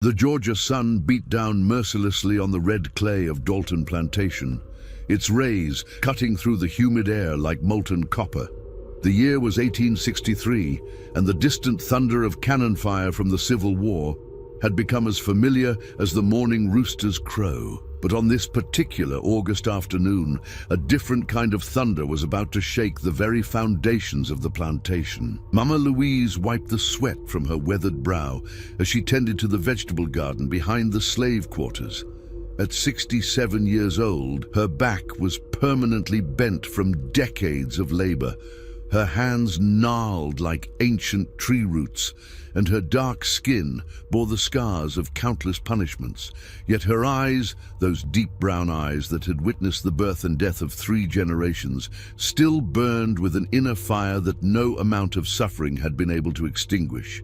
The Georgia sun beat down mercilessly on the red clay of Dalton Plantation, its rays cutting through the humid air like molten copper. The year was 1863, and the distant thunder of cannon fire from the Civil War had become as familiar as the morning rooster's crow. But on this particular August afternoon, a different kind of thunder was about to shake the very foundations of the plantation. Mama Louise wiped the sweat from her weathered brow as she tended to the vegetable garden behind the slave quarters. At 67 years old, her back was permanently bent from decades of labor. Her hands gnarled like ancient tree roots, and her dark skin bore the scars of countless punishments. Yet her eyes, those deep brown eyes that had witnessed the birth and death of 3 generations, still burned with an inner fire that no amount of suffering had been able to extinguish.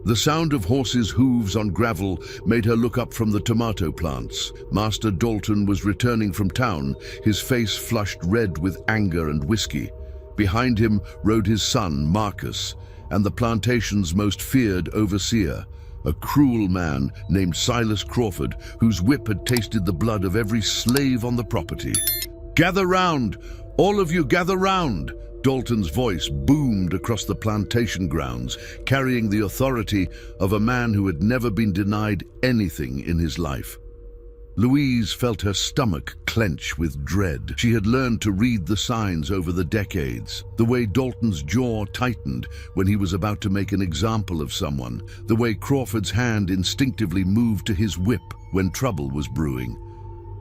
The sound of horses' hooves on gravel made her look up from the tomato plants. Master Dalton was returning from town, his face flushed red with anger and whiskey. Behind him rode his son, Marcus, and the plantation's most feared overseer, a cruel man named Silas Crawford, whose whip had tasted the blood of every slave on the property. "Gather round! All of you gather round!" Dalton's voice boomed across the plantation grounds, carrying the authority of a man who had never been denied anything in his life. Louise felt her stomach clench with dread. She had learned to read the signs over the decades. The way Dalton's jaw tightened when he was about to make an example of someone. The way Crawford's hand instinctively moved to his whip when trouble was brewing.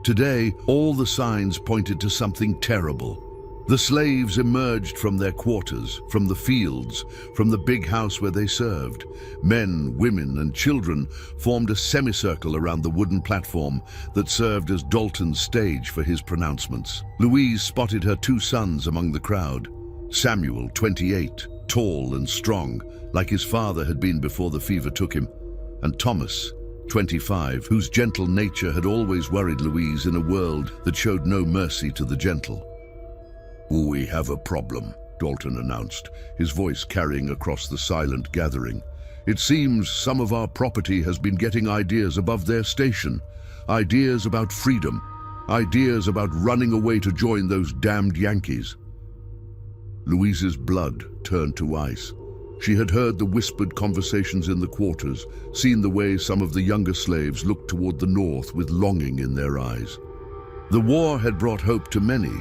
Today, all the signs pointed to something terrible. The slaves emerged from their quarters, from the fields, from the big house where they served. Men, women, and children formed a semicircle around the wooden platform that served as Dalton's stage for his pronouncements. Louise spotted her 2 sons among the crowd. Samuel, 28, tall and strong, like his father had been before the fever took him, and Thomas, 25, whose gentle nature had always worried Louise in a world that showed no mercy to the gentle. "We have a problem," Dalton announced, his voice carrying across the silent gathering. "It seems some of our property has been getting ideas above their station. Ideas about freedom. Ideas about running away to join those damned Yankees." Louise's blood turned to ice. She had heard the whispered conversations in the quarters, seen the way some of the younger slaves looked toward the north with longing in their eyes. The war had brought hope to many,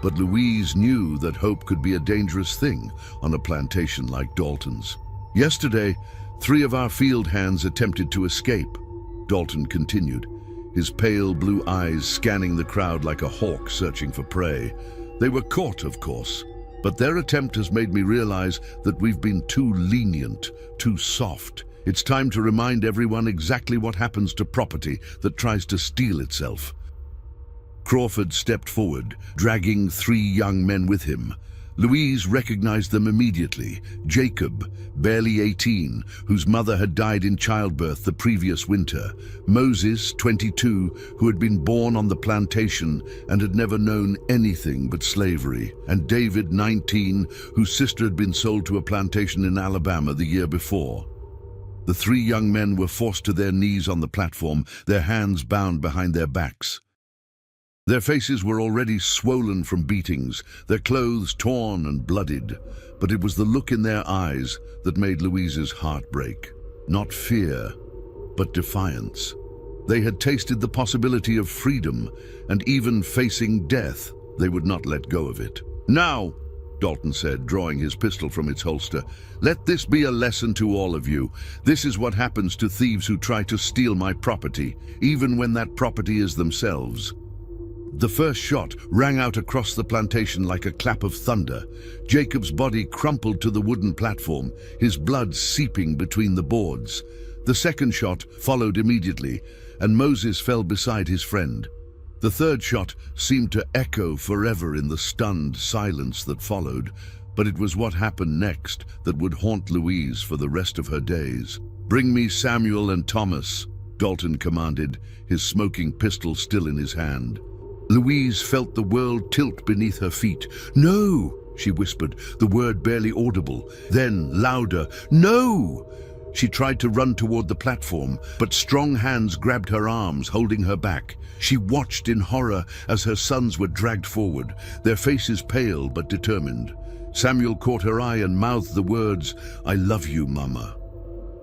but Louise knew that hope could be a dangerous thing on a plantation like Dalton's. "Yesterday, 3 of our field hands attempted to escape," Dalton continued, his pale blue eyes scanning the crowd like a hawk searching for prey. "They were caught, of course, but their attempt has made me realize that we've been too lenient, too soft. It's time to remind everyone exactly what happens to property that tries to steal itself." Crawford stepped forward, dragging 3 young men with him. Louise recognized them immediately. Jacob, barely 18, whose mother had died in childbirth the previous winter. Moses, 22, who had been born on the plantation and had never known anything but slavery. And David, 19, whose sister had been sold to a plantation in Alabama the year before. The 3 young men were forced to their knees on the platform, their hands bound behind their backs. Their faces were already swollen from beatings, their clothes torn and bloodied, but it was the look in their eyes that made Louise's heart break. Not fear, but defiance. They had tasted the possibility of freedom, and even facing death, they would not let go of it. "Now," Dalton said, drawing his pistol from its holster, "let this be a lesson to all of you. This is what happens to thieves who try to steal my property, even when that property is themselves." The first shot rang out across the plantation like a clap of thunder. Jacob's body crumpled to the wooden platform, his blood seeping between the boards. The second shot followed immediately, and Moses fell beside his friend. The third shot seemed to echo forever in the stunned silence that followed, but it was what happened next that would haunt Louise for the rest of her days. "Bring me Samuel and Thomas," Dalton commanded, his smoking pistol still in his hand. Louise felt the world tilt beneath her feet. "No!" she whispered, the word barely audible. Then, louder, "No!" She tried to run toward the platform, but strong hands grabbed her arms, holding her back. She watched in horror as her sons were dragged forward, their faces pale but determined. Samuel caught her eye and mouthed the words, "I love you, Mama."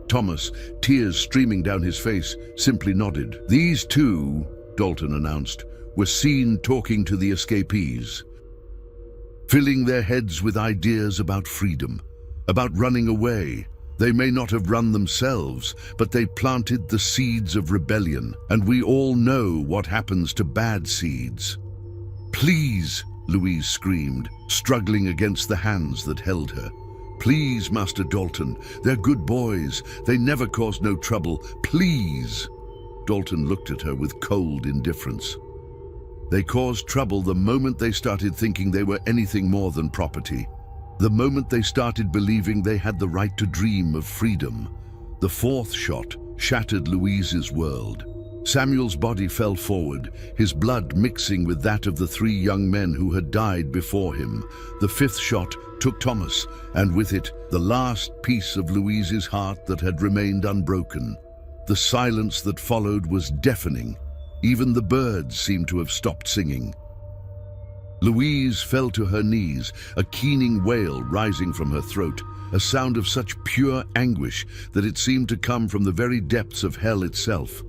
Thomas, tears streaming down his face, simply nodded. These two, Dalton announced, were seen talking to the escapees, filling their heads with ideas about freedom, about running away. They may not have run themselves, but they planted the seeds of rebellion, and we all know what happens to bad seeds. "Please," Louise screamed, struggling against the hands that held her. "Please, Master Dalton, they're good boys. They never cause no trouble. Please." Dalton looked at her with cold indifference. They caused trouble the moment they started thinking they were anything more than property. The moment they started believing they had the right to dream of freedom. The fourth shot shattered Louise's world. Samuel's body fell forward, his blood mixing with that of the three young men who had died before him. The fifth shot took Thomas, and with it, the last piece of Louise's heart that had remained unbroken. The silence that followed was deafening. Even the birds seemed to have stopped singing. Louise fell to her knees, a keening wail rising from her throat, a sound of such pure anguish that it seemed to come from the very depths of hell itself.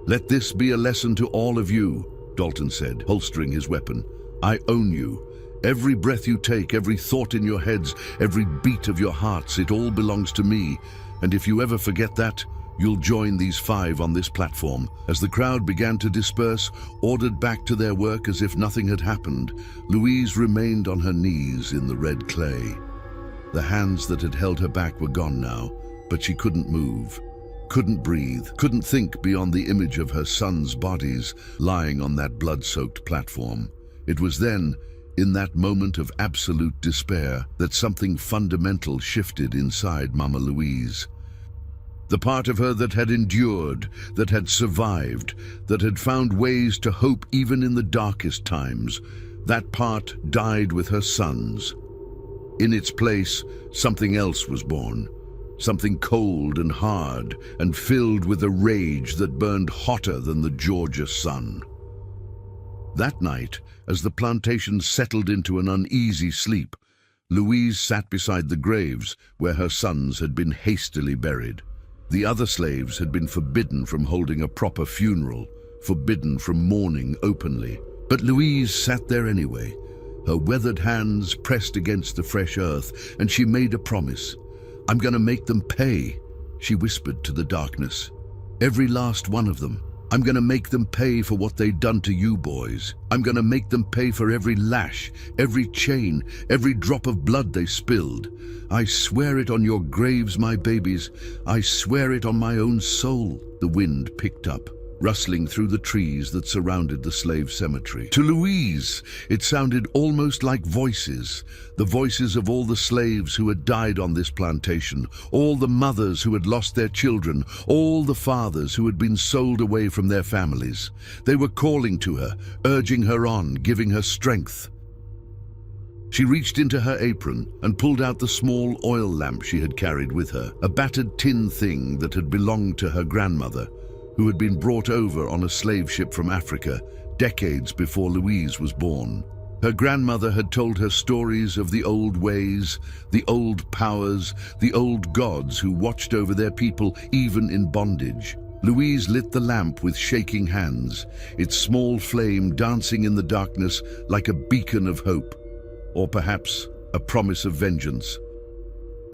"Let this be a lesson to all of you," Dalton said, holstering his weapon. "I own you. Every breath you take, every thought in your heads, every beat of your hearts, it all belongs to me. And if you ever forget that, you'll join these five on this platform." As the crowd began to disperse, ordered back to their work as if nothing had happened, Louise remained on her knees in the red clay. The hands that had held her back were gone now, but she couldn't move, couldn't breathe, couldn't think beyond the image of her sons' bodies lying on that blood-soaked platform. It was then, in that moment of absolute despair, that something fundamental shifted inside Mama Louise. The part of her that had endured, that had survived, that had found ways to hope even in the darkest times, that part died with her sons. In its place, something else was born, something cold and hard and filled with a rage that burned hotter than the Georgia sun. That night, as the plantation settled into an uneasy sleep, Louise sat beside the graves where her sons had been hastily buried. The other slaves had been forbidden from holding a proper funeral, forbidden from mourning openly. But Louise sat there anyway, her weathered hands pressed against the fresh earth, and she made a promise. "I'm gonna make them pay," she whispered to the darkness. "Every last one of them. I'm gonna make them pay for what they'd done to you boys. I'm gonna make them pay for every lash, every chain, every drop of blood they spilled. I swear it on your graves, my babies. I swear it on my own soul." The wind picked up, rustling through the trees that surrounded the slave cemetery. To Louise, it sounded almost like voices, the voices of all the slaves who had died on this plantation, all the mothers who had lost their children, all the fathers who had been sold away from their families. They were calling to her, urging her on, giving her strength. She reached into her apron and pulled out the small oil lamp she had carried with her, a battered tin thing that had belonged to her grandmother, who had been brought over on a slave ship from Africa decades before Louise was born. Her grandmother had told her stories of the old ways, the old powers, the old gods who watched over their people even in bondage. Louise lit the lamp with shaking hands, its small flame dancing in the darkness like a beacon of hope, or perhaps a promise of vengeance.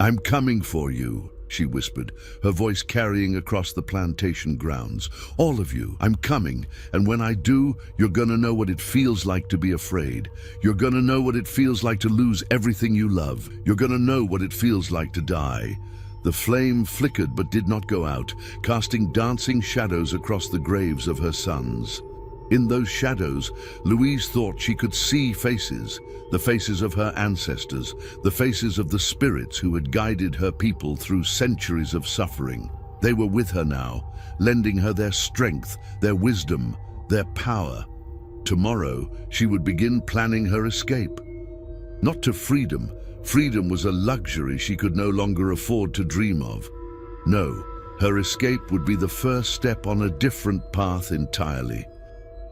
"I'm coming for you," she whispered, her voice carrying across the plantation grounds. "All of you, I'm coming, and when I do, you're gonna know what it feels like to be afraid. You're gonna know what it feels like to lose everything you love. You're gonna know what it feels like to die." The flame flickered but did not go out, casting dancing shadows across the graves of her sons. In those shadows, Louise thought she could see faces, the faces of her ancestors, the faces of the spirits who had guided her people through centuries of suffering. They were with her now, lending her their strength, their wisdom, their power. Tomorrow, she would begin planning her escape. Not to freedom. Freedom was a luxury she could no longer afford to dream of. No, her escape would be the first step on a different path entirely.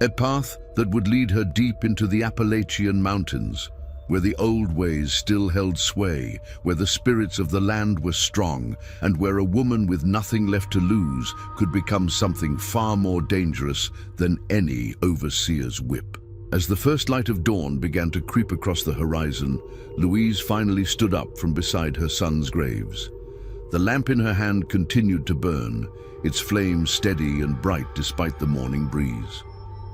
A path that would lead her deep into the Appalachian mountains, where the old ways still held sway, where the spirits of the land were strong, and where a woman with nothing left to lose could become something far more dangerous than any overseer's whip. As the first light of dawn began to creep across the horizon, Louise finally stood up from beside her son's graves. The lamp in her hand continued to burn, its flame steady and bright despite the morning breeze.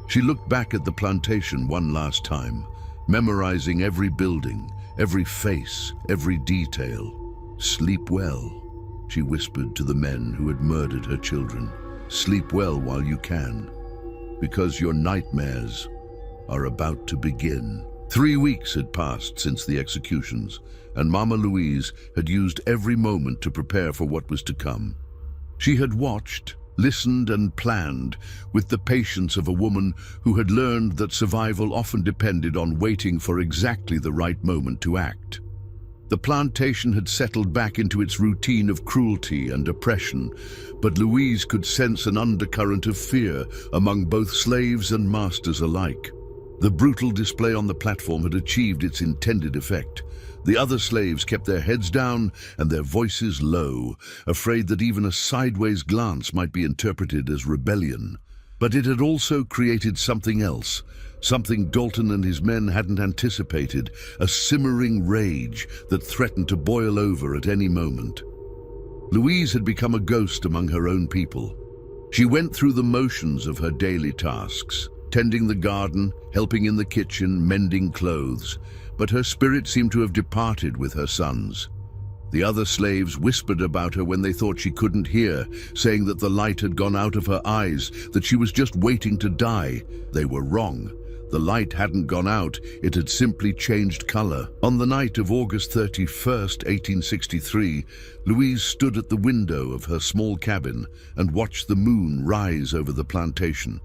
She looked back at the plantation one last time, memorizing every building, every face, every detail. "Sleep well," she whispered to the men who had murdered her children. "Sleep well while you can, because your nightmares are about to begin." 3 weeks had passed since the executions, and Mama Louise had used every moment to prepare for what was to come. She had watched, listened and planned with the patience of a woman who had learned that survival often depended on waiting for exactly the right moment to act. The plantation had settled back into its routine of cruelty and oppression, but Louise could sense an undercurrent of fear among both slaves and masters alike. The brutal display on the platform had achieved its intended effect. The other slaves kept their heads down and their voices low, afraid that even a sideways glance might be interpreted as rebellion. But it had also created something else, something Dalton and his men hadn't anticipated, a simmering rage that threatened to boil over at any moment. Louise had become a ghost among her own people. She went through the motions of her daily tasks, tending the garden, helping in the kitchen, mending clothes, but her spirit seemed to have departed with her sons. The other slaves whispered about her when they thought she couldn't hear, saying that the light had gone out of her eyes, that she was just waiting to die. They were wrong. The light hadn't gone out, it had simply changed color. On the night of August 31st, 1863, Louise stood at the window of her small cabin and watched the moon rise over the plantation.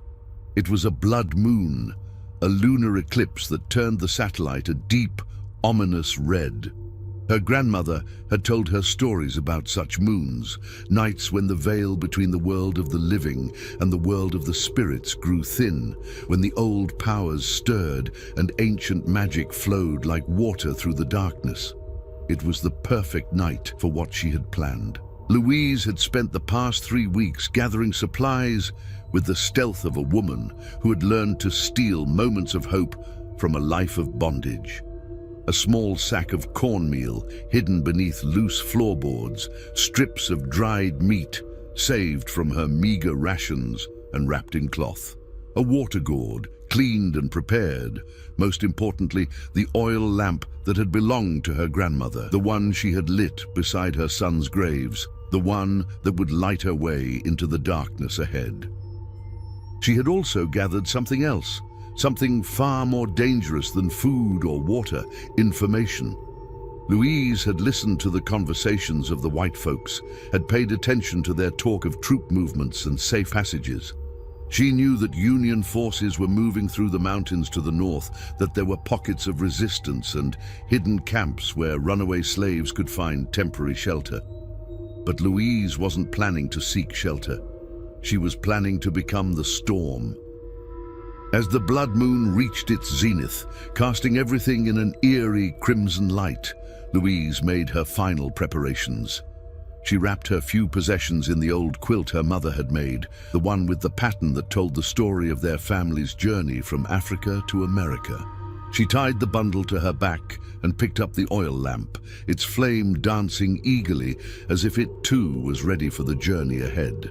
It was a blood moon, a lunar eclipse that turned the satellite a deep, ominous red. Her grandmother had told her stories about such moons, nights when the veil between the world of the living and the world of the spirits grew thin, when the old powers stirred and ancient magic flowed like water through the darkness. It was the perfect night for what she had planned. Louise had spent the past 3 weeks gathering supplies with the stealth of a woman who had learned to steal moments of hope from a life of bondage. A small sack of cornmeal hidden beneath loose floorboards, strips of dried meat saved from her meager rations and wrapped in cloth. A water gourd, cleaned and prepared. Most importantly, the oil lamp that had belonged to her grandmother, the one she had lit beside her sons' graves, the one that would light her way into the darkness ahead. She had also gathered something else, something far more dangerous than food or water: information. Louise had listened to the conversations of the white folks, had paid attention to their talk of troop movements and safe passages. She knew that Union forces were moving through the mountains to the north, that there were pockets of resistance and hidden camps where runaway slaves could find temporary shelter. But Louise wasn't planning to seek shelter. She was planning to become the storm. As the blood moon reached its zenith, casting everything in an eerie crimson light, Louise made her final preparations. She wrapped her few possessions in the old quilt her mother had made, the one with the pattern that told the story of their family's journey from Africa to America. She tied the bundle to her back and picked up the oil lamp, its flame dancing eagerly as if it too was ready for the journey ahead.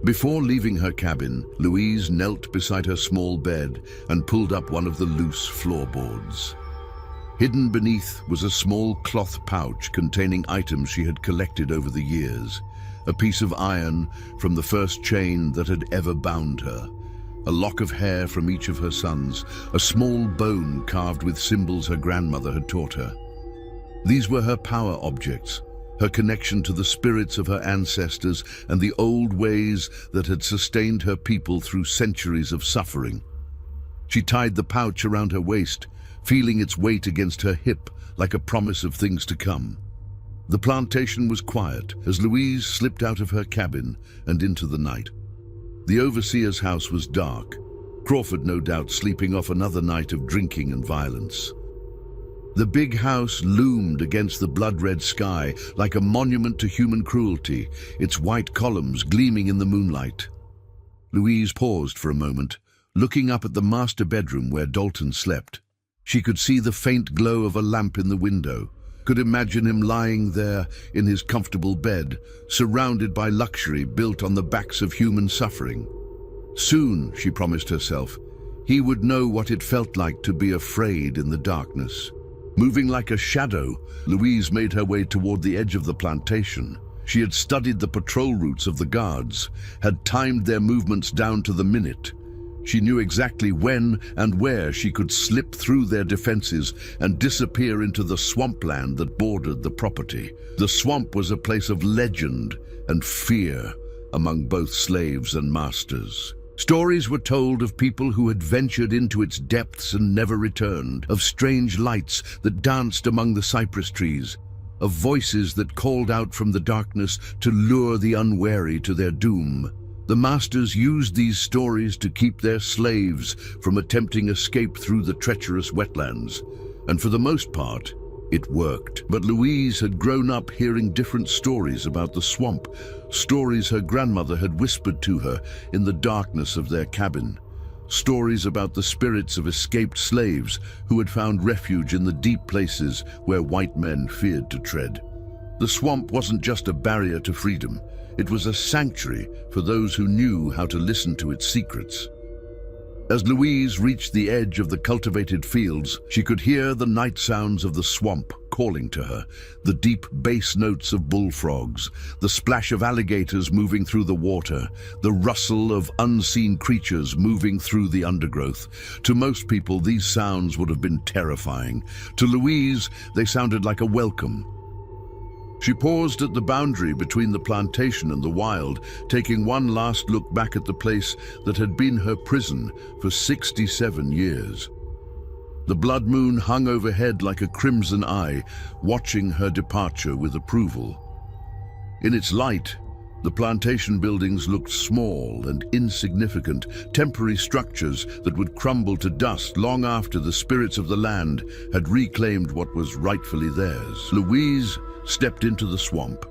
Before leaving her cabin, Louise knelt beside her small bed and pulled up one of the loose floorboards. Hidden beneath was a small cloth pouch containing items she had collected over the years. A piece of iron from the first chain that had ever bound her, a lock of hair from each of her sons, a small bone carved with symbols her grandmother had taught her. These were her power objects, her connection to the spirits of her ancestors and the old ways that had sustained her people through centuries of suffering. She tied the pouch around her waist, feeling its weight against her hip like a promise of things to come. The plantation was quiet as Louise slipped out of her cabin and into the night. The overseer's house was dark, Crawford no doubt sleeping off another night of drinking and violence. The big house loomed against the blood-red sky like a monument to human cruelty, its white columns gleaming in the moonlight. Louise paused for a moment, looking up at the master bedroom where Dalton slept. She could see the faint glow of a lamp in the window, could imagine him lying there in his comfortable bed, surrounded by luxury built on the backs of human suffering. Soon, she promised herself, he would know what it felt like to be afraid in the darkness. Moving like a shadow, Louise made her way toward the edge of the plantation. She had studied the patrol routes of the guards, had timed their movements down to the minute. She knew exactly when and where she could slip through their defenses and disappear into the swampland that bordered the property. The swamp was a place of legend and fear among both slaves and masters. Stories were told of people who had ventured into its depths and never returned, of strange lights that danced among the cypress trees, of voices that called out from the darkness to lure the unwary to their doom. The masters used these stories to keep their slaves from attempting escape through the treacherous wetlands, and for the most part, it worked. But Louise had grown up hearing different stories about the swamp, stories her grandmother had whispered to her in the darkness of their cabin, stories about the spirits of escaped slaves who had found refuge in the deep places where white men feared to tread. The swamp wasn't just a barrier to freedom, it was a sanctuary for those who knew how to listen to its secrets. As Louise reached the edge of the cultivated fields, she could hear the night sounds of the swamp calling to her, the deep bass notes of bullfrogs, the splash of alligators moving through the water, the rustle of unseen creatures moving through the undergrowth. To most people, these sounds would have been terrifying. To Louise, they sounded like a welcome. She paused at the boundary between the plantation and the wild, taking one last look back at the place that had been her prison for 67 years. The blood moon hung overhead like a crimson eye, watching her departure with approval. In its light, the plantation buildings looked small and insignificant, temporary structures that would crumble to dust long after the spirits of the land had reclaimed what was rightfully theirs. Louise stepped into the swamp,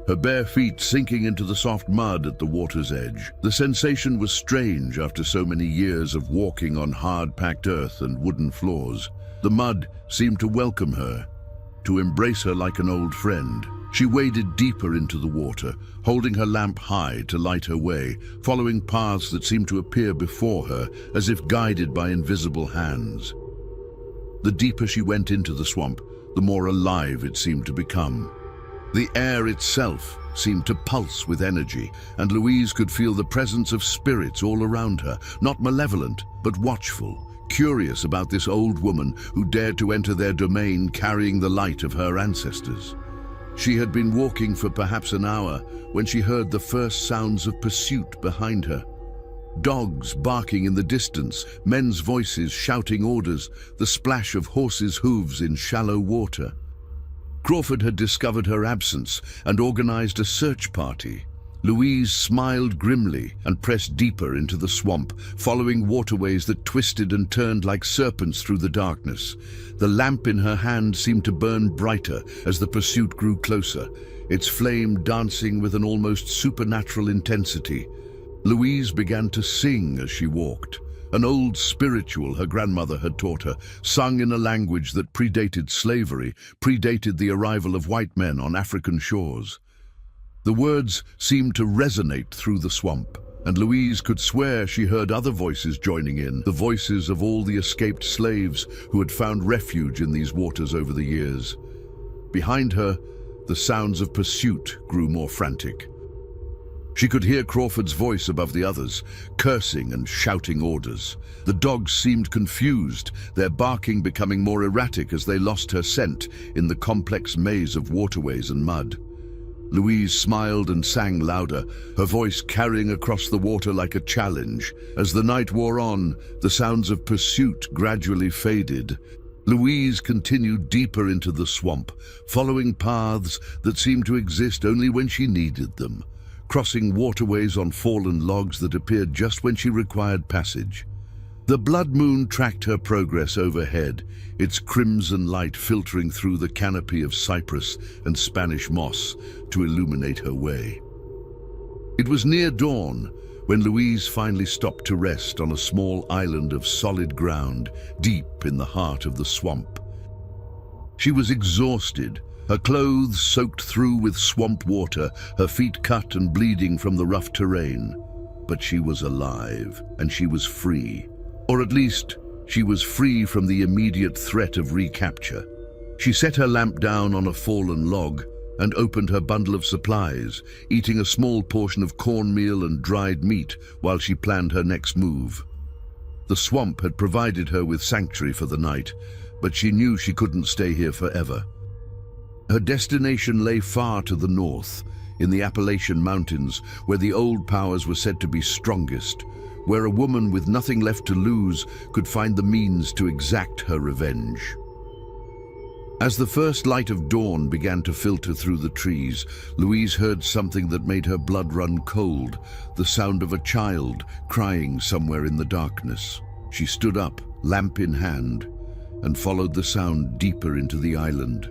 her bare feet sinking into the soft mud at the water's edge. The sensation was strange after so many years of walking on hard-packed earth and wooden floors. The mud seemed to welcome her, to embrace her like an old friend. She waded deeper into the water, holding her lamp high to light her way, following paths that seemed to appear before her as if guided by invisible hands. The deeper she went into the swamp, the more alive it seemed to become. The air itself seemed to pulse with energy, and Louise could feel the presence of spirits all around her, not malevolent, but watchful, curious about this old woman who dared to enter their domain carrying the light of her ancestors. She had been walking for perhaps an hour when she heard the first sounds of pursuit behind her. Dogs barking in the distance, men's voices shouting orders, the splash of horses' hooves in shallow water. Crawford had discovered her absence and organized a search party. Louise smiled grimly and pressed deeper into the swamp, following waterways that twisted and turned like serpents through the darkness. The lamp in her hand seemed to burn brighter as the pursuit grew closer, its flame dancing with an almost supernatural intensity. Louise began to sing as she walked, an old spiritual her grandmother had taught her, sung in a language that predated slavery, predated the arrival of white men on African shores. The words seemed to resonate through the swamp, and Louise could swear she heard other voices joining in, the voices of all the escaped slaves who had found refuge in these waters over the years. Behind her, the sounds of pursuit grew more frantic. She could hear Crawford's voice above the others, cursing and shouting orders. The dogs seemed confused, their barking becoming more erratic as they lost her scent in the complex maze of waterways and mud. Louise smiled and sang louder, her voice carrying across the water like a challenge. As the night wore on, the sounds of pursuit gradually faded, Louise continued deeper into the swamp, following paths that seemed to exist only when she needed them, crossing waterways on fallen logs that appeared just when she required passage. The blood moon tracked her progress overhead, its crimson light filtering through the canopy of cypress and Spanish moss to illuminate her way. It was near dawn when Louise finally stopped to rest on a small island of solid ground deep in the heart of the swamp. She was exhausted, her clothes soaked through with swamp water, her feet cut and bleeding from the rough terrain. But she was alive, and she was free. Or at least, she was free from the immediate threat of recapture. She set her lamp down on a fallen log and opened her bundle of supplies, eating a small portion of cornmeal and dried meat while she planned her next move. The swamp had provided her with sanctuary for the night, but she knew she couldn't stay here forever. Her destination lay far to the north, in the Appalachian Mountains, where the old powers were said to be strongest, where a woman with nothing left to lose could find the means to exact her revenge. As the first light of dawn began to filter through the trees, Louise heard something that made her blood run cold, the sound of a child crying somewhere in the darkness. She stood up, lamp in hand, and followed the sound deeper into the island.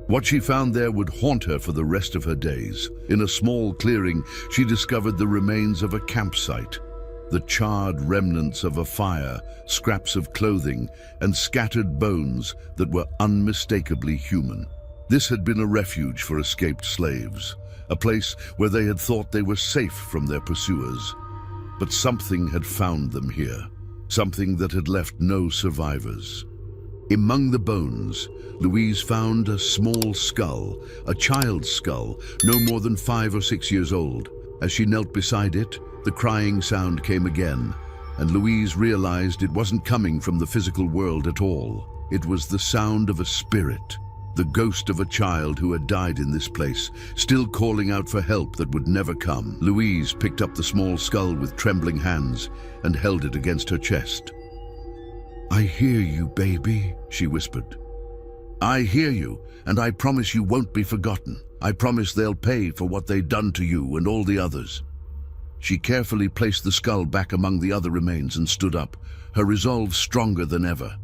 What she found there would haunt her for the rest of her days. In a small clearing, she discovered the remains of a campsite, the charred remnants of a fire, scraps of clothing, and scattered bones that were unmistakably human. This had been a refuge for escaped slaves, a place where they had thought they were safe from their pursuers. But something had found them here, something that had left no survivors. Among the bones, Louise found a small skull, a child's skull, no more than 5 or 6 years old. As she knelt beside it, the crying sound came again, and Louise realized it wasn't coming from the physical world at all. It was the sound of a spirit, the ghost of a child who had died in this place, still calling out for help that would never come. Louise picked up the small skull with trembling hands and held it against her chest. "I hear you, baby," she whispered. "I hear you, and I promise you won't be forgotten. I promise they'll pay for what they've done to you and all the others." She carefully placed the skull back among the other remains and stood up, her resolve stronger than ever.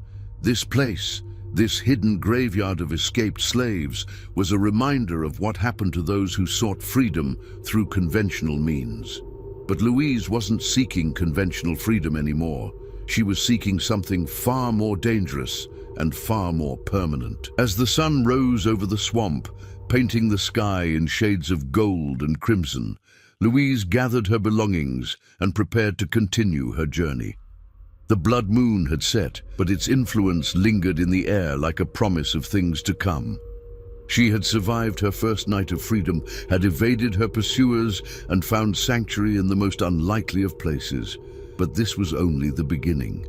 This place, this hidden graveyard of escaped slaves, was a reminder of what happened to those who sought freedom through conventional means. But Louise wasn't seeking conventional freedom anymore. She was seeking something far more dangerous and far more permanent. As the sun rose over the swamp, painting the sky in shades of gold and crimson, Louise gathered her belongings and prepared to continue her journey. The blood moon had set, but its influence lingered in the air like a promise of things to come. She had survived her first night of freedom, had evaded her pursuers, and found sanctuary in the most unlikely of places. But this was only the beginning.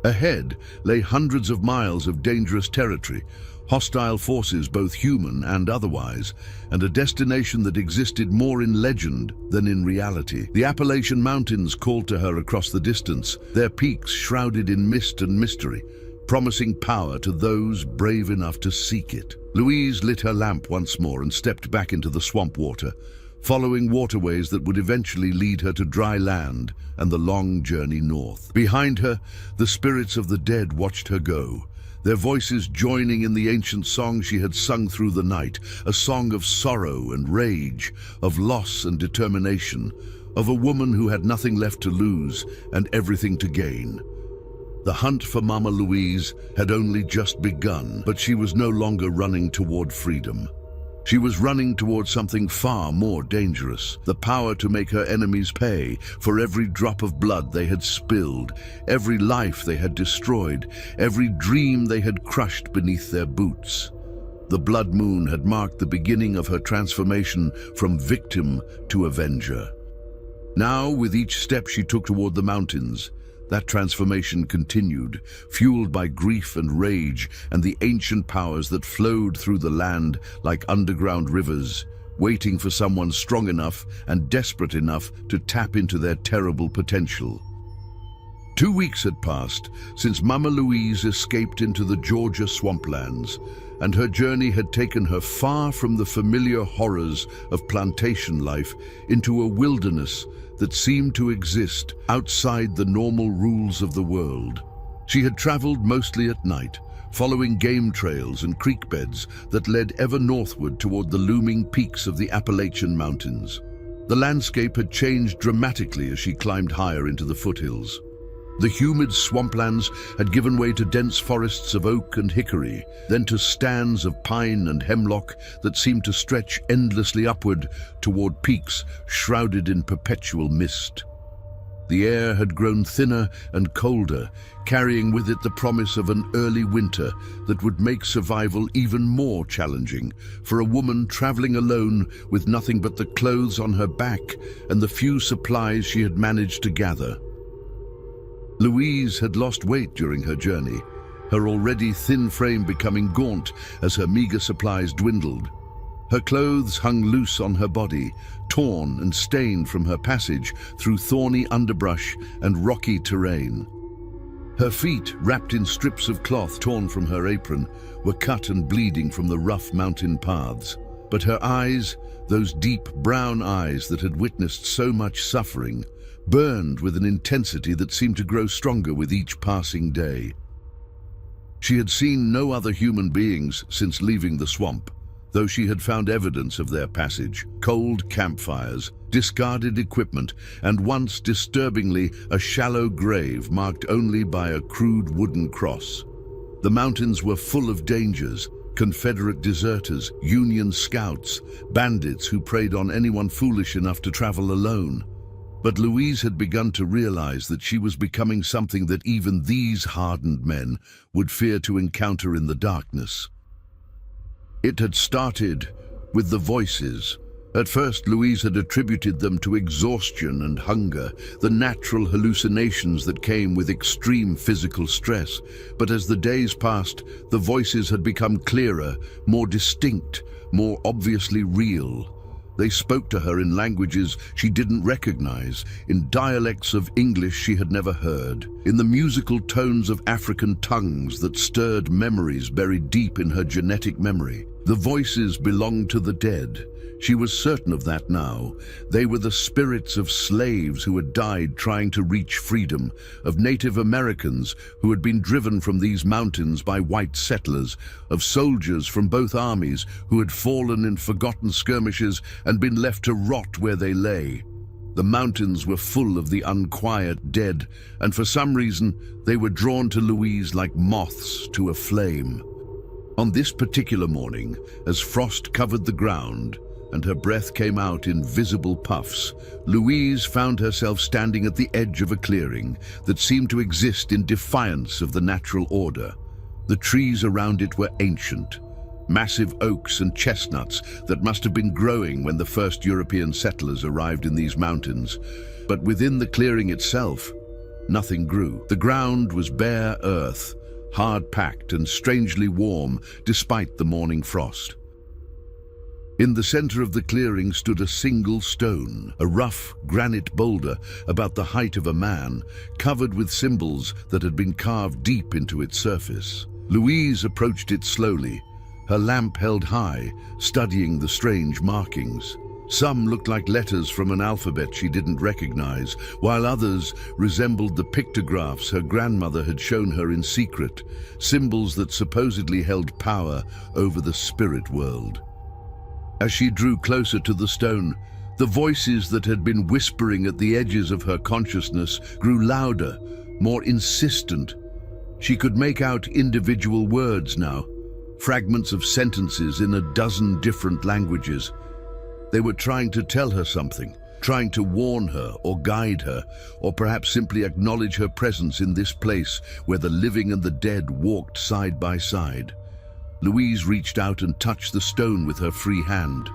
Ahead lay hundreds of miles of dangerous territory, hostile forces both human and otherwise, and a destination that existed more in legend than in reality. The Appalachian Mountains called to her across the distance, their peaks shrouded in mist and mystery, promising power to those brave enough to seek it. Louise lit her lamp once more and stepped back into the swamp water, following waterways that would eventually lead her to dry land and the long journey north. Behind her, the spirits of the dead watched her go, their voices joining in the ancient song she had sung through the night, a song of sorrow and rage, of loss and determination, of a woman who had nothing left to lose and everything to gain. The hunt for Mama Louise had only just begun, but she was no longer running toward freedom. She was running toward something far more dangerous, the power to make her enemies pay for every drop of blood they had spilled, every life they had destroyed, every dream they had crushed beneath their boots. The blood moon had marked the beginning of her transformation from victim to avenger. Now, with each step she took toward the mountains, that transformation continued, fueled by grief and rage and the ancient powers that flowed through the land like underground rivers, waiting for someone strong enough and desperate enough to tap into their terrible potential. 2 weeks had passed since Mama Louise escaped into the Georgia swamplands, and her journey had taken her far from the familiar horrors of plantation life into a wilderness that seemed to exist outside the normal rules of the world. She had traveled mostly at night, following game trails and creek beds that led ever northward toward the looming peaks of the Appalachian Mountains. The landscape had changed dramatically as she climbed higher into the foothills. The humid swamplands had given way to dense forests of oak and hickory, then to stands of pine and hemlock that seemed to stretch endlessly upward toward peaks shrouded in perpetual mist. The air had grown thinner and colder, carrying with it the promise of an early winter that would make survival even more challenging for a woman traveling alone with nothing but the clothes on her back and the few supplies she had managed to gather. Louise had lost weight during her journey, her already thin frame becoming gaunt as her meager supplies dwindled. Her clothes hung loose on her body, torn and stained from her passage through thorny underbrush and rocky terrain. Her feet, wrapped in strips of cloth torn from her apron, were cut and bleeding from the rough mountain paths. But her eyes, those deep brown eyes that had witnessed so much suffering, burned with an intensity that seemed to grow stronger with each passing day. She had seen no other human beings since leaving the swamp, though she had found evidence of their passage: cold campfires, discarded equipment, and once disturbingly a shallow grave marked only by a crude wooden cross. The mountains were full of dangers: Confederate deserters, Union scouts, bandits who preyed on anyone foolish enough to travel alone. But Louise had begun to realize that she was becoming something that even these hardened men would fear to encounter in the darkness. It had started with the voices. At first, Louise had attributed them to exhaustion and hunger, the natural hallucinations that came with extreme physical stress. But as the days passed, the voices had become clearer, more distinct, more obviously real. They spoke to her in languages she didn't recognize, in dialects of English she had never heard, in the musical tones of African tongues that stirred memories buried deep in her genetic memory. The voices belonged to the dead. She was certain of that now. They were the spirits of slaves who had died trying to reach freedom, of Native Americans who had been driven from these mountains by white settlers, of soldiers from both armies who had fallen in forgotten skirmishes and been left to rot where they lay. The mountains were full of the unquiet dead, and for some reason they were drawn to Louise like moths to a flame. On this particular morning, as frost covered the ground and her breath came out in visible puffs, Louise found herself standing at the edge of a clearing that seemed to exist in defiance of the natural order. The trees around it were ancient, massive oaks and chestnuts that must have been growing when the first European settlers arrived in these mountains. But within the clearing itself, nothing grew. The ground was bare earth, hard-packed and strangely warm despite the morning frost. In the center of the clearing stood a single stone, a rough granite boulder about the height of a man, covered with symbols that had been carved deep into its surface. Louise approached it slowly, her lamp held high, studying the strange markings. Some looked like letters from an alphabet she didn't recognize, while others resembled the pictographs her grandmother had shown her in secret, symbols that supposedly held power over the spirit world. As she drew closer to the stone, the voices that had been whispering at the edges of her consciousness grew louder, more insistent. She could make out individual words now, fragments of sentences in a dozen different languages. They were trying to tell her something, trying to warn her or guide her, or perhaps simply acknowledge her presence in this place where the living and the dead walked side by side. Louise reached out and touched the stone with her free hand.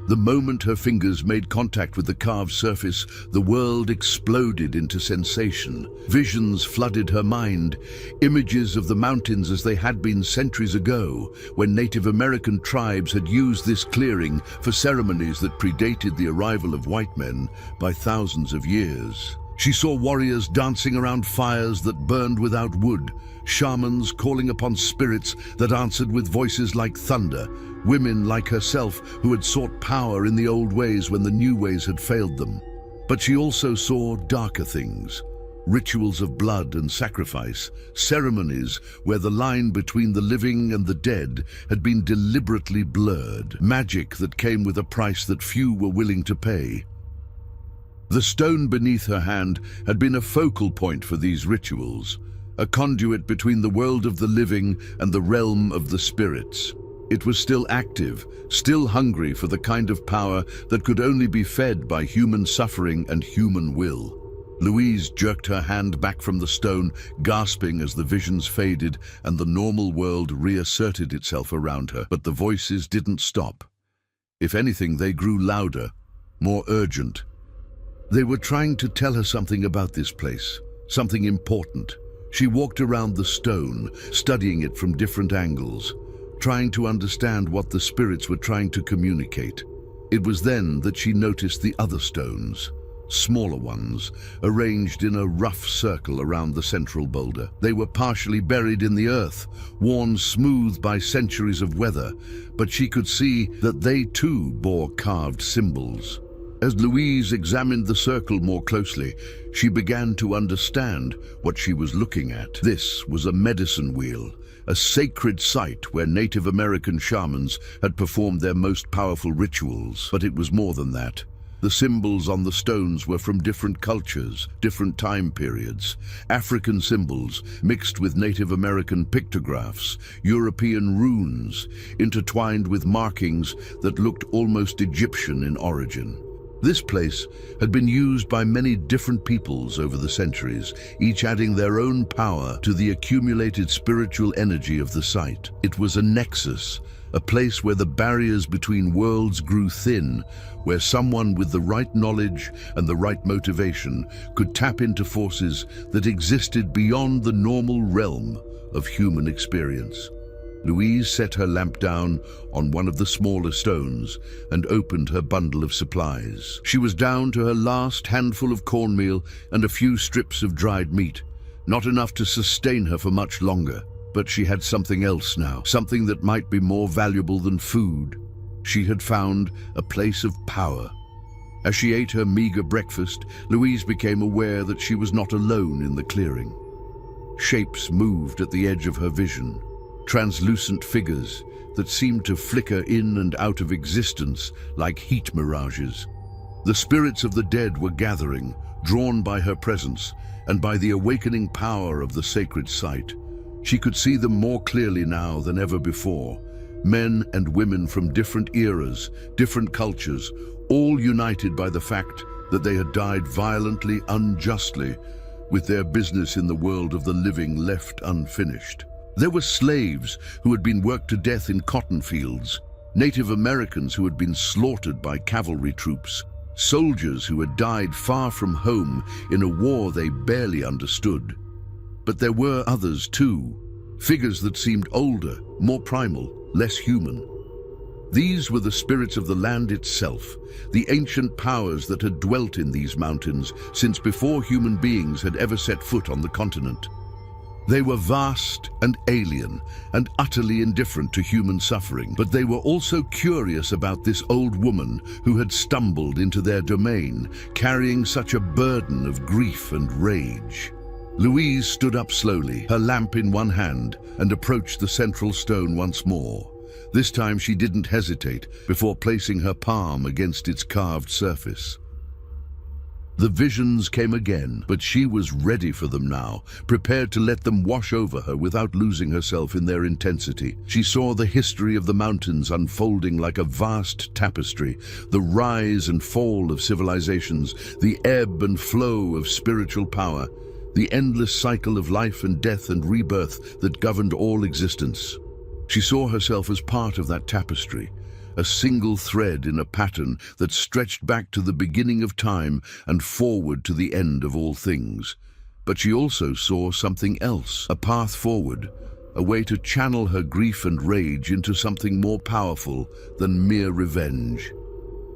The moment her fingers made contact with the carved surface, the world exploded into sensation. Visions flooded her mind, images of the mountains as they had been centuries ago, when Native American tribes had used this clearing for ceremonies that predated the arrival of white men by thousands of years. She saw warriors dancing around fires that burned without wood, shamans calling upon spirits that answered with voices like thunder, women like herself who had sought power in the old ways when the new ways had failed them. But she also saw darker things, rituals of blood and sacrifice, ceremonies where the line between the living and the dead had been deliberately blurred, magic that came with a price that few were willing to pay. The stone beneath her hand had been a focal point for these rituals, a conduit between the world of the living and the realm of the spirits. It was still active, still hungry for the kind of power that could only be fed by human suffering and human will. Louise jerked her hand back from the stone, gasping as the visions faded and the normal world reasserted itself around her. But the voices didn't stop. If anything, they grew louder, more urgent. They were trying to tell her something about this place, something important. She walked around the stone, studying it from different angles, trying to understand what the spirits were trying to communicate. It was then that she noticed the other stones, smaller ones, arranged in a rough circle around the central boulder. They were partially buried in the earth, worn smooth by centuries of weather, but she could see that they too bore carved symbols. As Louise examined the circle more closely, she began to understand what she was looking at. This was a medicine wheel, a sacred site where Native American shamans had performed their most powerful rituals. But it was more than that. The symbols on the stones were from different cultures, different time periods. African symbols mixed with Native American pictographs, European runes, intertwined with markings that looked almost Egyptian in origin. This place had been used by many different peoples over the centuries, each adding their own power to the accumulated spiritual energy of the site. It was a nexus, a place where the barriers between worlds grew thin, where someone with the right knowledge and the right motivation could tap into forces that existed beyond the normal realm of human experience. Louise set her lamp down on one of the smaller stones and opened her bundle of supplies. She was down to her last handful of cornmeal and a few strips of dried meat, not enough to sustain her for much longer. But she had something else now, something that might be more valuable than food. She had found a place of power. As she ate her meager breakfast, Louise became aware that she was not alone in the clearing. Shapes moved at the edge of her vision, translucent figures that seemed to flicker in and out of existence like heat mirages. The spirits of the dead were gathering, drawn by her presence and by the awakening power of the sacred site. She could see them more clearly now than ever before. Men and women from different eras, different cultures, all united by the fact that they had died violently, unjustly, with their business in the world of the living left unfinished. There were slaves who had been worked to death in cotton fields, Native Americans who had been slaughtered by cavalry troops, soldiers who had died far from home in a war they barely understood. But there were others too, figures that seemed older, more primal, less human. These were the spirits of the land itself, the ancient powers that had dwelt in these mountains since before human beings had ever set foot on the continent. They were vast and alien and utterly indifferent to human suffering, but they were also curious about this old woman who had stumbled into their domain, carrying such a burden of grief and rage. Louise stood up slowly, her lamp in one hand, and approached the central stone once more. This time she didn't hesitate before placing her palm against its carved surface. The visions came again, but she was ready for them now, prepared to let them wash over her without losing herself in their intensity. She saw the history of the mountains unfolding like a vast tapestry, the rise and fall of civilizations, the ebb and flow of spiritual power, the endless cycle of life and death and rebirth that governed all existence. She saw herself as part of that tapestry, a single thread in a pattern that stretched back to the beginning of time and forward to the end of all things. But she also saw something else, a path forward, a way to channel her grief and rage into something more powerful than mere revenge.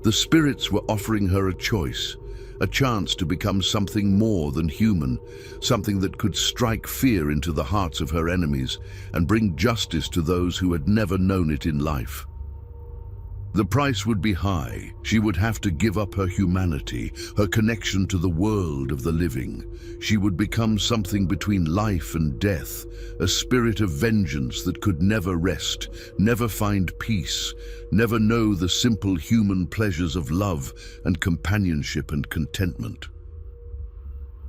The spirits were offering her a choice a chance to become something more than human, something that could strike fear into the hearts of her enemies and bring justice to those who had never known it in life. The price would be high. She would have to give up her humanity, her connection to the world of the living. She would become something between life and death, a spirit of vengeance that could never rest, never find peace, never know the simple human pleasures of love and companionship and contentment.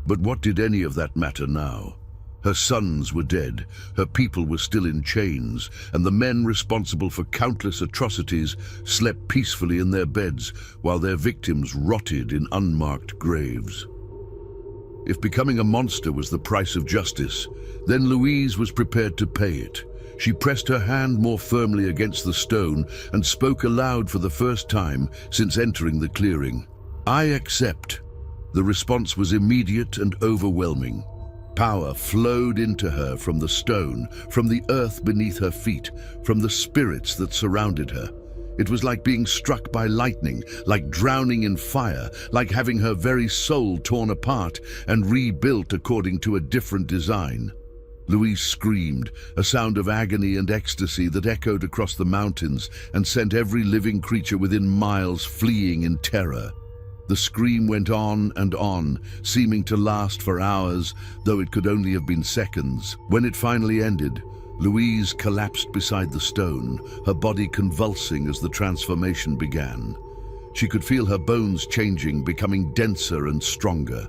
But what did any of that matter now? Her sons were dead, her people were still in chains, and the men responsible for countless atrocities slept peacefully in their beds while their victims rotted in unmarked graves. If becoming a monster was the price of justice, then Louise was prepared to pay it. She pressed her hand more firmly against the stone and spoke aloud for the first time since entering the clearing. "I accept." The response was immediate and overwhelming. Power flowed into her from the stone, from the earth beneath her feet, from the spirits that surrounded her. It was like being struck by lightning, like drowning in fire, like having her very soul torn apart and rebuilt according to a different design. Louise screamed, a sound of agony and ecstasy that echoed across the mountains and sent every living creature within miles fleeing in terror. The scream went on and on, seeming to last for hours, though it could only have been seconds. When it finally ended, Louise collapsed beside the stone, her body convulsing as the transformation began. She could feel her bones changing, becoming denser and stronger.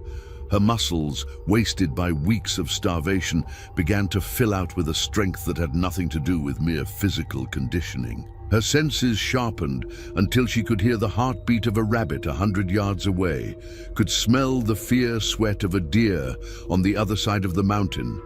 Her muscles, wasted by weeks of starvation, began to fill out with a strength that had nothing to do with mere physical conditioning. Her senses sharpened until she could hear the heartbeat of a rabbit 100 yards away, could smell the fierce sweat of a deer on the other side of the mountain,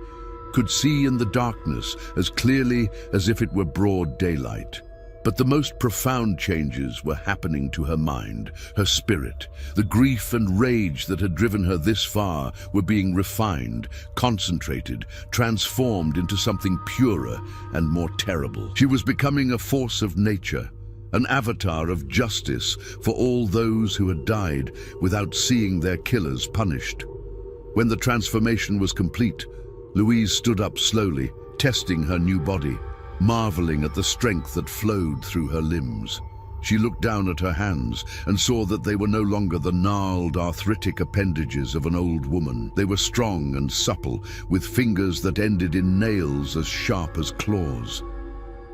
could see in the darkness as clearly as if it were broad daylight. But the most profound changes were happening to her mind, her spirit. The grief and rage that had driven her this far were being refined, concentrated, transformed into something purer and more terrible. She was becoming a force of nature, an avatar of justice for all those who had died without seeing their killers punished. When the transformation was complete, Louise stood up slowly, testing her new body, marveling at the strength that flowed through her limbs. She looked down at her hands and saw that they were no longer the gnarled, arthritic appendages of an old woman. They were strong and supple, with fingers that ended in nails as sharp as claws.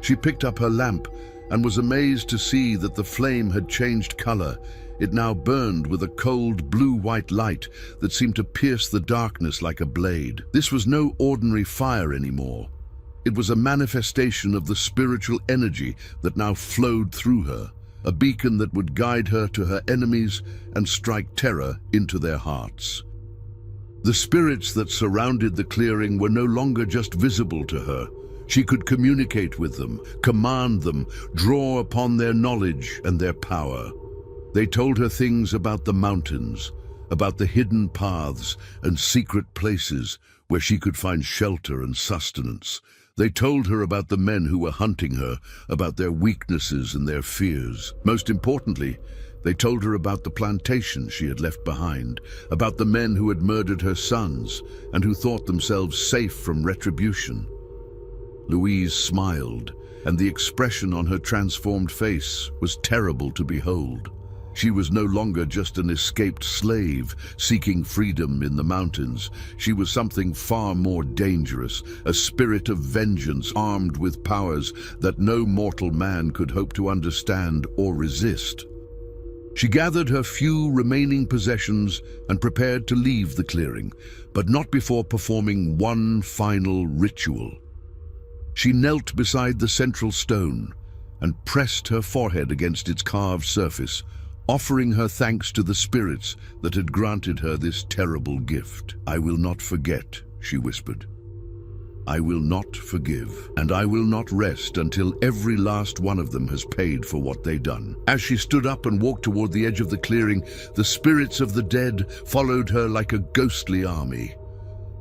She picked up her lamp and was amazed to see that the flame had changed color. It now burned with a cold blue-white light that seemed to pierce the darkness like a blade. This was no ordinary fire anymore. It was a manifestation of the spiritual energy that now flowed through her, a beacon that would guide her to her enemies and strike terror into their hearts. The spirits that surrounded the clearing were no longer just visible to her. She could communicate with them, command them, draw upon their knowledge and their power. They told her things about the mountains, about the hidden paths and secret places where she could find shelter and sustenance. They told her about the men who were hunting her, about their weaknesses and their fears. Most importantly, they told her about the plantation she had left behind, about the men who had murdered her sons and who thought themselves safe from retribution. Louise smiled, and the expression on her transformed face was terrible to behold. She was no longer just an escaped slave seeking freedom in the mountains. She was something far more dangerous, a spirit of vengeance armed with powers that no mortal man could hope to understand or resist. She gathered her few remaining possessions and prepared to leave the clearing, but not before performing one final ritual. She knelt beside the central stone and pressed her forehead against its carved surface, offering her thanks to the spirits that had granted her this terrible gift. "I will not forget," she whispered. "I will not forgive, and I will not rest until every last one of them has paid for what they've done." As she stood up and walked toward the edge of the clearing, the spirits of the dead followed her like a ghostly army.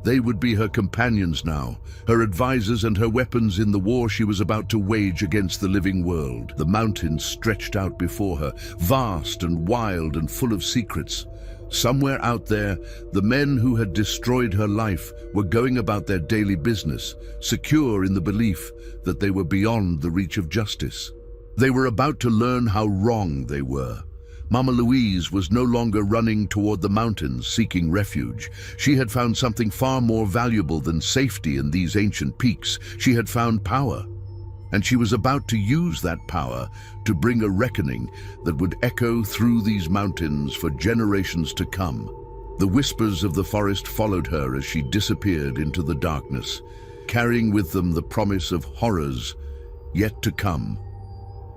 They would be her companions now, her advisors and her weapons in the war she was about to wage against the living world. The mountains stretched out before her, vast and wild and full of secrets. Somewhere out there, the men who had destroyed her life were going about their daily business, secure in the belief that they were beyond the reach of justice. They were about to learn how wrong they were. Mama Louise was no longer running toward the mountains seeking refuge. She had found something far more valuable than safety in these ancient peaks. She had found power. And she was about to use that power to bring a reckoning that would echo through these mountains for generations to come. The whispers of the forest followed her as she disappeared into the darkness, carrying with them the promise of horrors yet to come.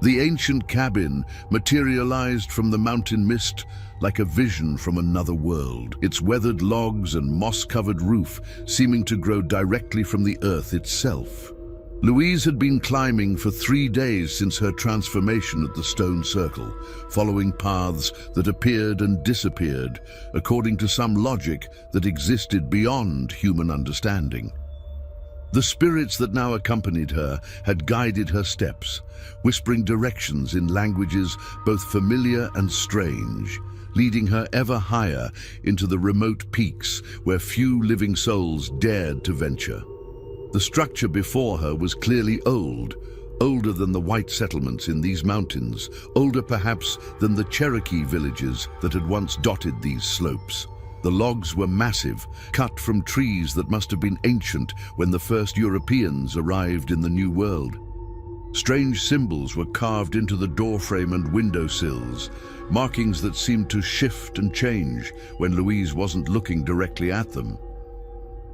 The ancient cabin materialized from the mountain mist like a vision from another world, its weathered logs and moss-covered roof seeming to grow directly from the earth itself. Louise had been climbing for 3 days since her transformation at the stone circle, following paths that appeared and disappeared, according to some logic that existed beyond human understanding. The spirits that now accompanied her had guided her steps, whispering directions in languages both familiar and strange, leading her ever higher into the remote peaks where few living souls dared to venture. The structure before her was clearly old, older than the white settlements in these mountains, older perhaps than the Cherokee villages that had once dotted these slopes. The logs were massive, cut from trees that must have been ancient when the first Europeans arrived in the New World. Strange symbols were carved into the doorframe and windowsills, markings that seemed to shift and change when Louise wasn't looking directly at them.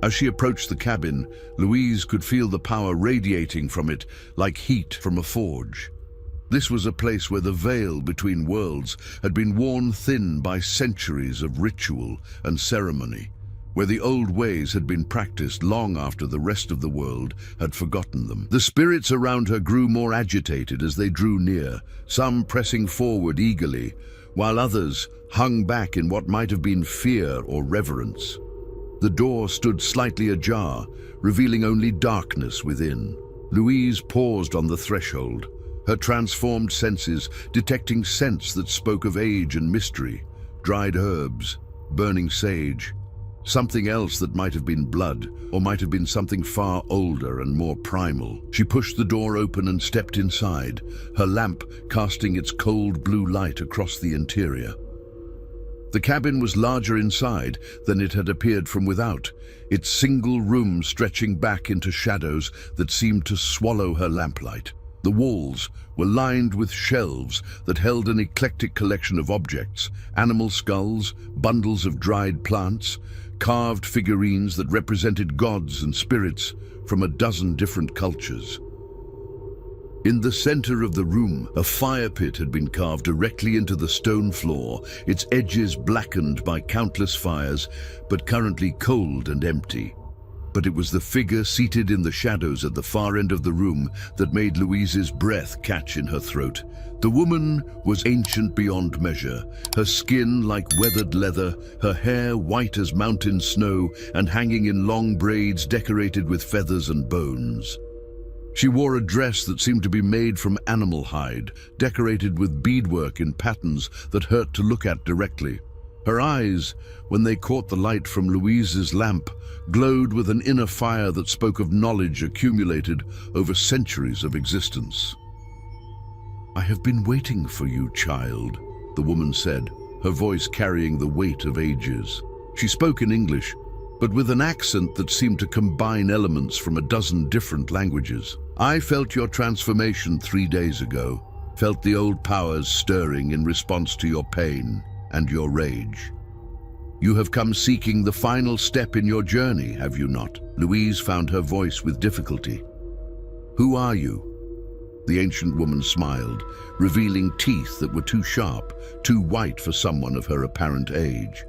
As she approached the cabin, Louise could feel the power radiating from it like heat from a forge. This was a place where the veil between worlds had been worn thin by centuries of ritual and ceremony, where the old ways had been practiced long after the rest of the world had forgotten them. The spirits around her grew more agitated as they drew near, some pressing forward eagerly, while others hung back in what might have been fear or reverence. The door stood slightly ajar, revealing only darkness within. Louise paused on the threshold, her transformed senses detecting scents that spoke of age and mystery, dried herbs, burning sage, something else that might have been blood, or might have been something far older and more primal. She pushed the door open and stepped inside, her lamp casting its cold blue light across the interior. The cabin was larger inside than it had appeared from without, its single room stretching back into shadows that seemed to swallow her lamplight. The walls were lined with shelves that held an eclectic collection of objects, animal skulls, bundles of dried plants, carved figurines that represented gods and spirits from a dozen different cultures. In the center of the room, a fire pit had been carved directly into the stone floor, its edges blackened by countless fires, but currently cold and empty. But it was the figure seated in the shadows at the far end of the room that made Louise's breath catch in her throat. The woman was ancient beyond measure, her skin like weathered leather, her hair white as mountain snow and hanging in long braids decorated with feathers and bones. She wore a dress that seemed to be made from animal hide, decorated with beadwork in patterns that hurt to look at directly. Her eyes, when they caught the light from Louise's lamp, glowed with an inner fire that spoke of knowledge accumulated over centuries of existence. "I have been waiting for you, child," the woman said, her voice carrying the weight of ages. She spoke in English, but with an accent that seemed to combine elements from a dozen different languages. "I felt your transformation 3 days ago, felt the old powers stirring in response to your pain and your rage. You have come seeking the final step in your journey, have you not?" Louise found her voice with difficulty. "Who are you?" The ancient woman smiled, revealing teeth that were too sharp, too white for someone of her apparent age.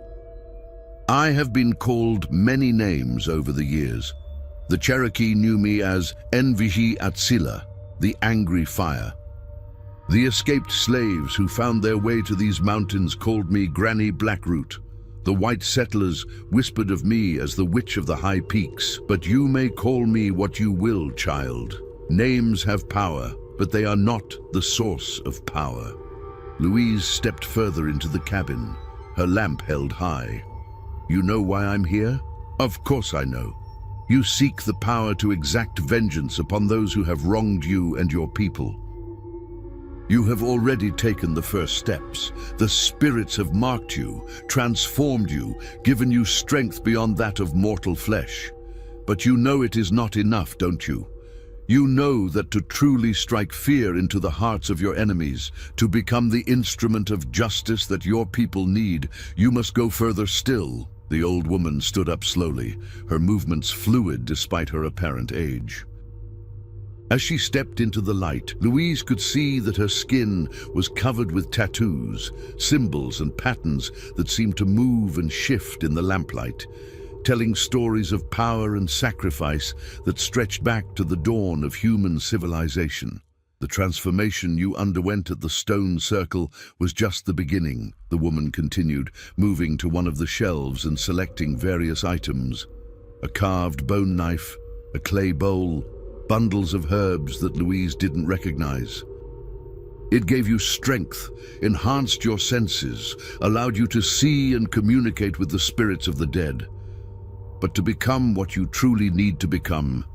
"I have been called many names over the years. The Cherokee knew me as Envihi Atsila, the Angry Fire. The escaped slaves who found their way to these mountains called me Granny Blackroot. The white settlers whispered of me as the Witch of the High Peaks. But you may call me what you will, child. Names have power, but they are not the source of power." Louise stepped further into the cabin, her lamp held high. "You know why I'm here?" "Of course I know. You seek the power to exact vengeance upon those who have wronged you and your people. You have already taken the first steps. The spirits have marked you, transformed you, given you strength beyond that of mortal flesh. But you know it is not enough, don't you? You know that to truly strike fear into the hearts of your enemies, to become the instrument of justice that your people need, you must go further still." The old woman stood up slowly, her movements fluid despite her apparent age. As she stepped into the light, Louise could see that her skin was covered with tattoos, symbols and patterns that seemed to move and shift in the lamplight, telling stories of power and sacrifice that stretched back to the dawn of human civilization. "The transformation you underwent at the stone circle was just the beginning," the woman continued, moving to one of the shelves and selecting various items. A carved bone knife, a clay bowl, bundles of herbs that Louise didn't recognize. It gave you strength, enhanced your senses, allowed you to see and communicate with the spirits of the dead. But to become what you truly need to become,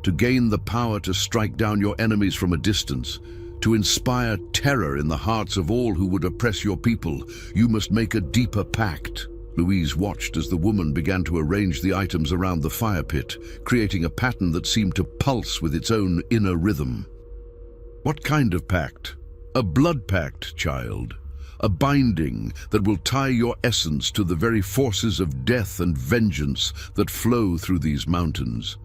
to gain the power to strike down your enemies from a distance, to inspire terror in the hearts of all who would oppress your people, you must make a deeper pact. Louise watched as the woman began to arrange the items around the fire pit, creating a pattern that seemed to pulse with its own inner rhythm. "What kind of pact?" "A blood pact, child. A binding that will tie your essence to the very forces of death and vengeance that flow through these mountains.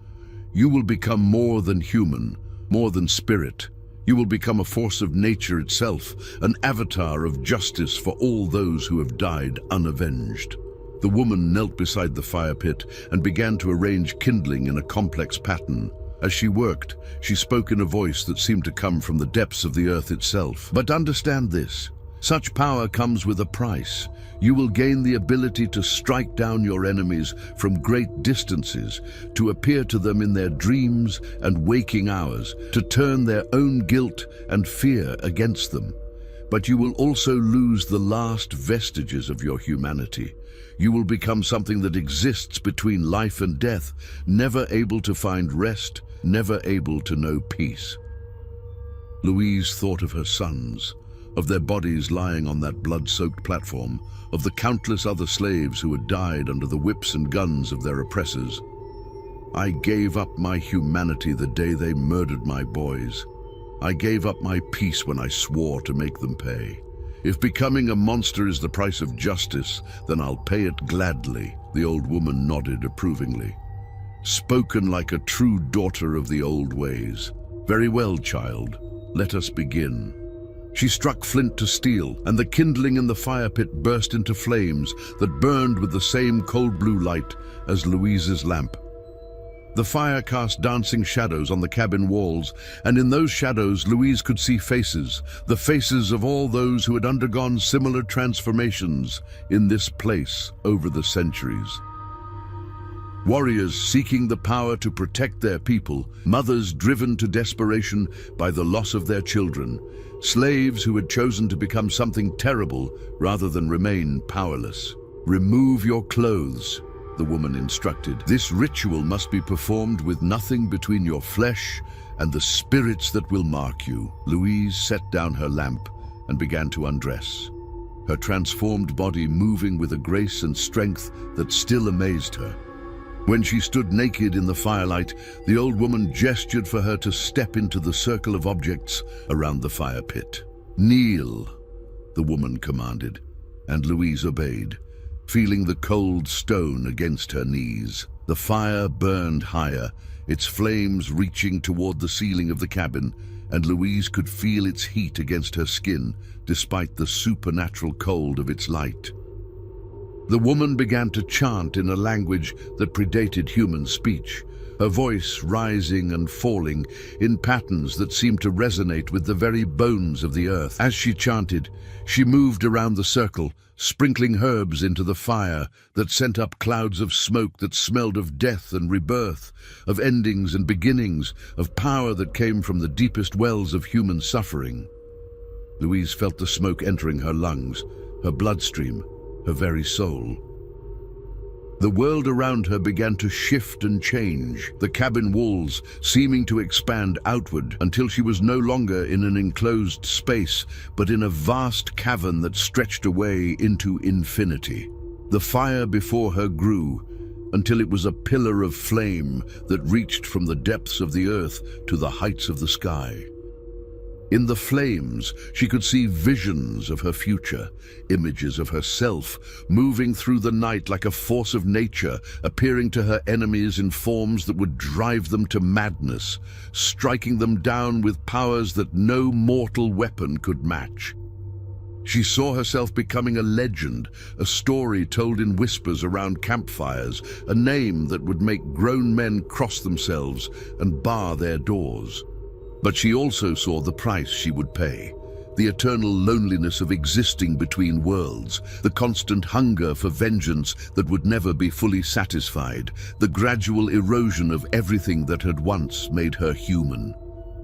You will become more than human, more than spirit. You will become a force of nature itself, an avatar of justice for all those who have died unavenged." The woman knelt beside the fire pit and began to arrange kindling in a complex pattern. As she worked, she spoke in a voice that seemed to come from the depths of the earth itself. "But understand this. Such power comes with a price. You will gain the ability to strike down your enemies from great distances, to appear to them in their dreams and waking hours, to turn their own guilt and fear against them. But you will also lose the last vestiges of your humanity. You will become something that exists between life and death, never able to find rest, never able to know peace." Louise thought of her sons, of their bodies lying on that blood-soaked platform, of the countless other slaves who had died under the whips and guns of their oppressors. "I gave up my humanity the day they murdered my boys. I gave up my peace when I swore to make them pay. If becoming a monster is the price of justice, then I'll pay it gladly." The old woman nodded approvingly. "Spoken like a true daughter of the old ways. Very well, child. Let us begin." She struck flint to steel, and the kindling in the fire pit burst into flames that burned with the same cold blue light as Louise's lamp. The fire cast dancing shadows on the cabin walls, and in those shadows Louise could see faces, the faces of all those who had undergone similar transformations in this place over the centuries. Warriors seeking the power to protect their people, mothers driven to desperation by the loss of their children, slaves who had chosen to become something terrible rather than remain powerless. "Remove your clothes," the woman instructed. "This ritual must be performed with nothing between your flesh and the spirits that will mark you." Louise set down her lamp and began to undress, her transformed body moving with a grace and strength that still amazed her. When she stood naked in the firelight, the old woman gestured for her to step into the circle of objects around the fire pit. "Kneel," the woman commanded, and Louise obeyed, feeling the cold stone against her knees. The fire burned higher, its flames reaching toward the ceiling of the cabin, and Louise could feel its heat against her skin, despite the supernatural cold of its light. The woman began to chant in a language that predated human speech, her voice rising and falling in patterns that seemed to resonate with the very bones of the earth. As she chanted, she moved around the circle, sprinkling herbs into the fire that sent up clouds of smoke that smelled of death and rebirth, of endings and beginnings, of power that came from the deepest wells of human suffering. Louise felt the smoke entering her lungs, her bloodstream, her very soul. The world around her began to shift and change, the cabin walls seeming to expand outward until she was no longer in an enclosed space, but in a vast cavern that stretched away into infinity. The fire before her grew until it was a pillar of flame that reached from the depths of the earth to the heights of the sky. In the flames, she could see visions of her future, images of herself, moving through the night like a force of nature, appearing to her enemies in forms that would drive them to madness, striking them down with powers that no mortal weapon could match. She saw herself becoming a legend, a story told in whispers around campfires, a name that would make grown men cross themselves and bar their doors. But she also saw the price she would pay, the eternal loneliness of existing between worlds, the constant hunger for vengeance that would never be fully satisfied, the gradual erosion of everything that had once made her human.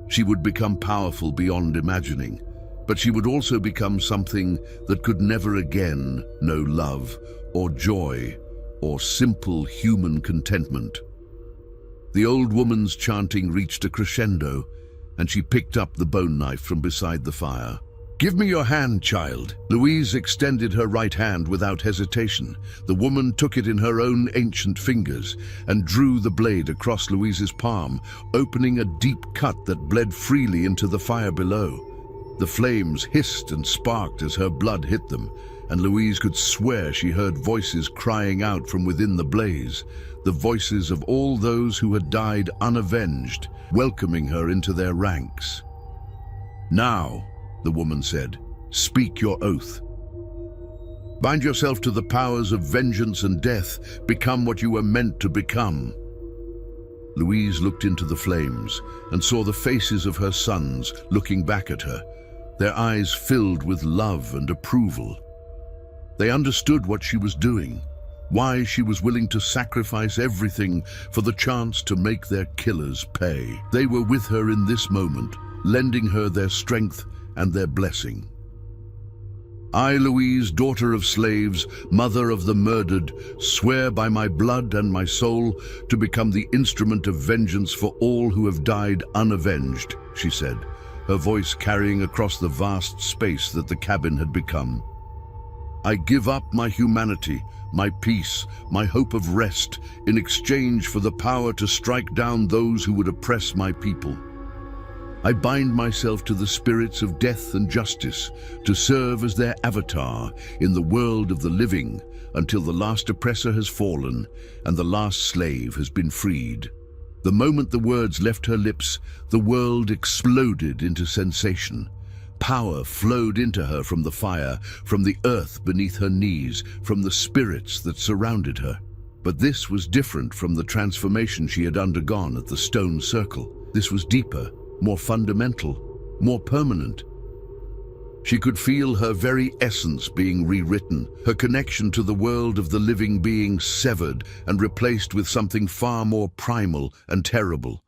She would become powerful beyond imagining, but she would also become something that could never again know love or joy or simple human contentment. The old woman's chanting reached a crescendo, and she picked up the bone knife from beside the fire. "Give me your hand, child." Louise extended her right hand without hesitation. The woman took it in her own ancient fingers and drew the blade across Louise's palm, opening a deep cut that bled freely into the fire below. The flames hissed and sparked as her blood hit them, and Louise could swear she heard voices crying out from within the blaze, the voices of all those who had died unavenged, welcoming her into their ranks. "Now," the woman said, "speak your oath. Bind yourself to the powers of vengeance and death. Become what you were meant to become." Louise looked into the flames and saw the faces of her sons looking back at her, their eyes filled with love and approval. They understood what she was doing, why she was willing to sacrifice everything for the chance to make their killers pay. They were with her in this moment, lending her their strength and their blessing. "I, Louise, daughter of slaves, mother of the murdered, swear by my blood and my soul to become the instrument of vengeance for all who have died unavenged," she said, her voice carrying across the vast space that the cabin had become. "I give up my humanity, my peace, my hope of rest, in exchange for the power to strike down those who would oppress my people. I bind myself to the spirits of death and justice, to serve as their avatar in the world of the living until the last oppressor has fallen and the last slave has been freed." The moment the words left her lips, the world exploded into sensation. Power flowed into her from the fire, from the earth beneath her knees, from the spirits that surrounded her. But this was different from the transformation she had undergone at the stone circle. This was deeper, more fundamental, more permanent. She could feel her very essence being rewritten, her connection to the world of the living being severed and replaced with something far more primal and terrible.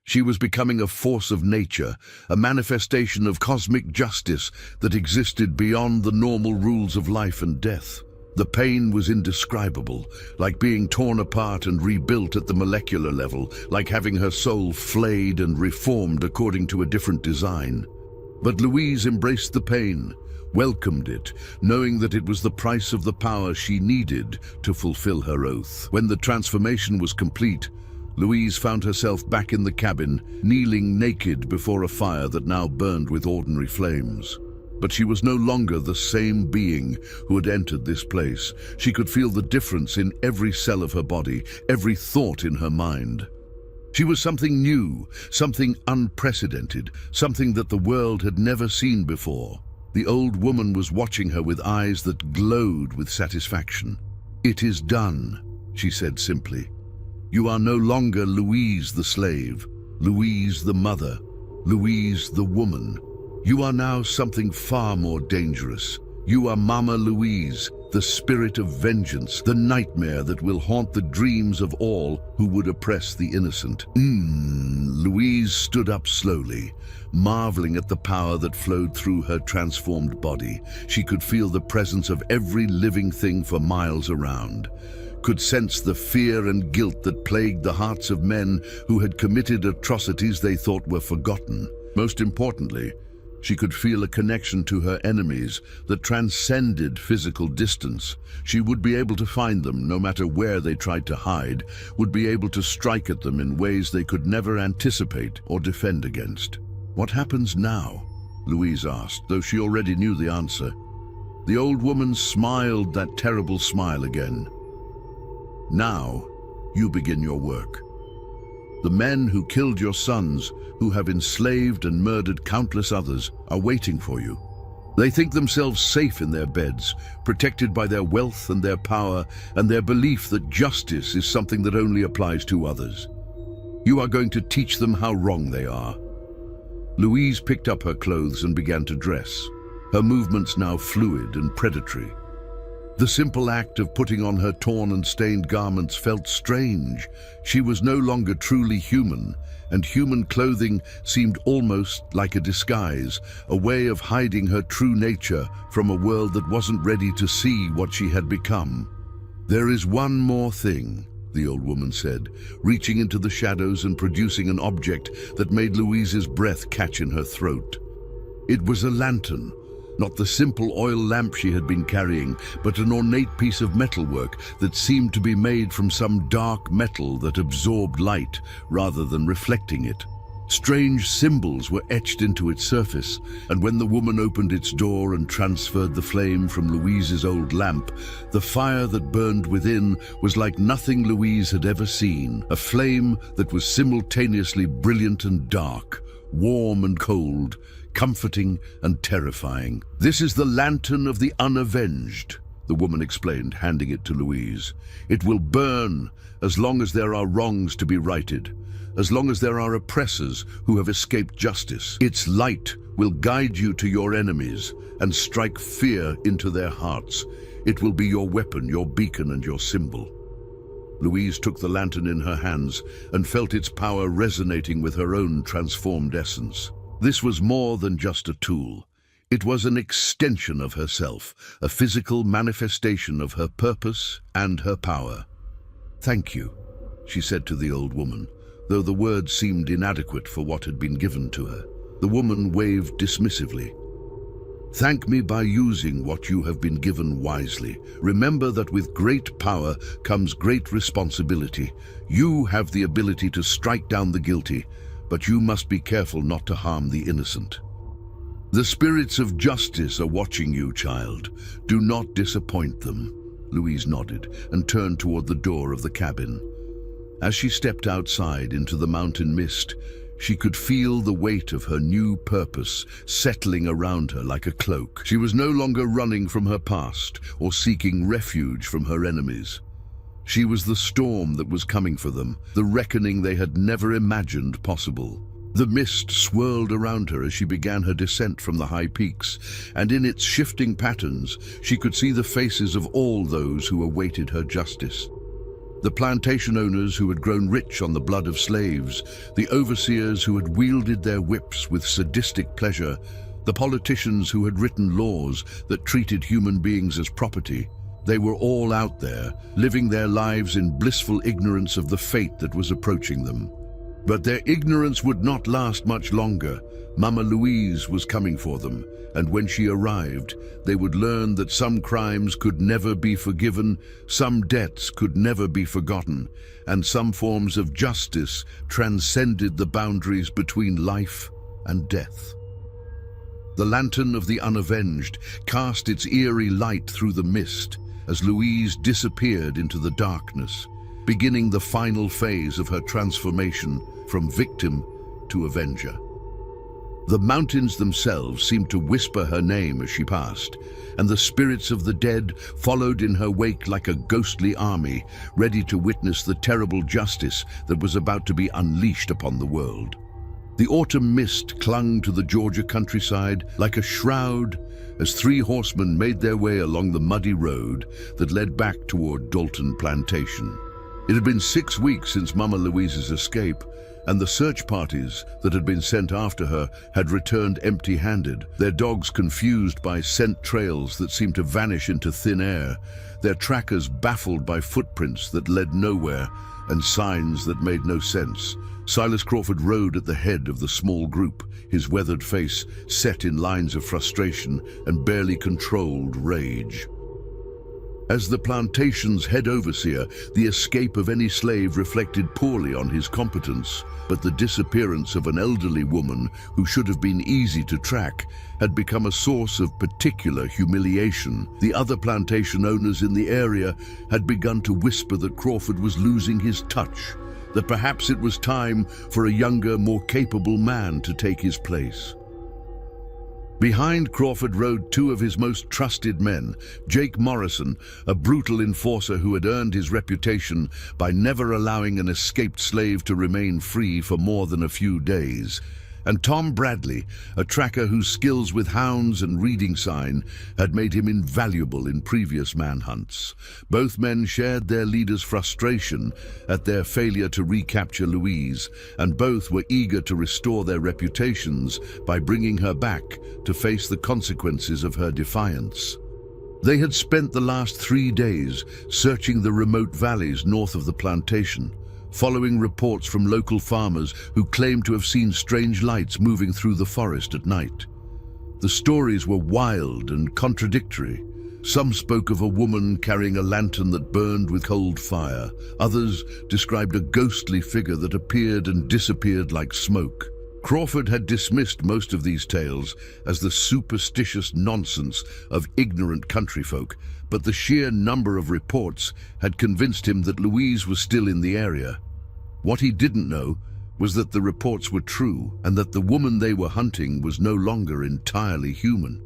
She was becoming a force of nature, a manifestation of cosmic justice that existed beyond the normal rules of life and death. The pain was indescribable, like being torn apart and rebuilt at the molecular level, like having her soul flayed and reformed according to a different design. But Louise embraced the pain, welcomed it, knowing that it was the price of the power she needed to fulfill her oath. When the transformation was complete, Louise found herself back in the cabin, kneeling naked before a fire that now burned with ordinary flames. But she was no longer the same being who had entered this place. She could feel the difference in every cell of her body, every thought in her mind. She was something new, something unprecedented, something that the world had never seen before. The old woman was watching her with eyes that glowed with satisfaction. "It is done," she said simply. "You are no longer Louise the slave, Louise the mother, Louise the woman. You are now something far more dangerous. You are Mama Louise, the spirit of vengeance, the nightmare that will haunt the dreams of all who would oppress the innocent. Louise stood up slowly, marveling at the power that flowed through her transformed body. She could feel the presence of every living thing for miles around, could sense the fear and guilt that plagued the hearts of men who had committed atrocities they thought were forgotten. Most importantly, she could feel a connection to her enemies that transcended physical distance. She would be able to find them no matter where they tried to hide, would be able to strike at them in ways they could never anticipate or defend against. "What happens now?" Louise asked, though she already knew the answer. The old woman smiled that terrible smile again. "Now, you begin your work. The men who killed your sons, who have enslaved and murdered countless others, are waiting for you. They think themselves safe in their beds, protected by their wealth and their power, and their belief that justice is something that only applies to others. You are going to teach them how wrong they are." Louise picked up her clothes and began to dress, her movements now fluid and predatory. The simple act of putting on her torn and stained garments felt strange. She was no longer truly human, and human clothing seemed almost like a disguise, a way of hiding her true nature from a world that wasn't ready to see what she had become. "There is one more thing," the old woman said, reaching into the shadows and producing an object that made Louise's breath catch in her throat. It was a lantern. Not the simple oil lamp she had been carrying, but an ornate piece of metalwork that seemed to be made from some dark metal that absorbed light rather than reflecting it. Strange symbols were etched into its surface, and when the woman opened its door and transferred the flame from Louise's old lamp, the fire that burned within was like nothing Louise had ever seen, a flame that was simultaneously brilliant and dark, warm and cold, comforting and terrifying. "This is the lantern of the unavenged," the woman explained, handing it to Louise. "It will burn as long as there are wrongs to be righted, as long as there are oppressors who have escaped justice. Its light will guide you to your enemies and strike fear into their hearts. It will be your weapon, your beacon, and your symbol." Louise took the lantern in her hands and felt its power resonating with her own transformed essence. This was more than just a tool. It was an extension of herself, a physical manifestation of her purpose and her power. "Thank you," she said to the old woman, though the words seemed inadequate for what had been given to her. The woman waved dismissively. "Thank me by using what you have been given wisely. Remember that with great power comes great responsibility. You have the ability to strike down the guilty, but you must be careful not to harm the innocent. The spirits of justice are watching you, child. Do not disappoint them." Louise nodded and turned toward the door of the cabin. As she stepped outside into the mountain mist, she could feel the weight of her new purpose settling around her like a cloak. She was no longer running from her past or seeking refuge from her enemies. She was the storm that was coming for them, the reckoning they had never imagined possible. The mist swirled around her as she began her descent from the high peaks, and in its shifting patterns, she could see the faces of all those who awaited her justice. The plantation owners who had grown rich on the blood of slaves, the overseers who had wielded their whips with sadistic pleasure, the politicians who had written laws that treated human beings as property. They were all out there, living their lives in blissful ignorance of the fate that was approaching them. But their ignorance would not last much longer. Mama Louise was coming for them, and when she arrived, they would learn that some crimes could never be forgiven, some debts could never be forgotten, and some forms of justice transcended the boundaries between life and death. The lantern of the unavenged cast its eerie light through the mist as Louise disappeared into the darkness, beginning the final phase of her transformation from victim to avenger. The mountains themselves seemed to whisper her name as she passed, and the spirits of the dead followed in her wake like a ghostly army, ready to witness the terrible justice that was about to be unleashed upon the world. The autumn mist clung to the Georgia countryside like a shroud as three horsemen made their way along the muddy road that led back toward Dalton Plantation. It had been 6 weeks since Mama Louise's escape, and the search parties that had been sent after her had returned empty-handed, their dogs confused by scent trails that seemed to vanish into thin air, their trackers baffled by footprints that led nowhere and signs that made no sense. Silas Crawford rode at the head of the small group, his weathered face set in lines of frustration and barely controlled rage. As the plantation's head overseer, the escape of any slave reflected poorly on his competence, but the disappearance of an elderly woman who should have been easy to track had become a source of particular humiliation. The other plantation owners in the area had begun to whisper that Crawford was losing his touch, that perhaps it was time for a younger, more capable man to take his place. Behind Crawford rode two of his most trusted men, Jake Morrison, a brutal enforcer who had earned his reputation by never allowing an escaped slave to remain free for more than a few days, and Tom Bradley, a tracker whose skills with hounds and reading sign had made him invaluable in previous manhunts. Both men shared their leader's frustration at their failure to recapture Louise, and both were eager to restore their reputations by bringing her back to face the consequences of her defiance. They had spent the last 3 days searching the remote valleys north of the plantation, following reports from local farmers who claimed to have seen strange lights moving through the forest at night. The stories were wild and contradictory. Some spoke of a woman carrying a lantern that burned with cold fire. Others described a ghostly figure that appeared and disappeared like smoke. Crawford had dismissed most of these tales as the superstitious nonsense of ignorant country folk, but the sheer number of reports had convinced him that Louise was still in the area. What he didn't know was that the reports were true and that the woman they were hunting was no longer entirely human.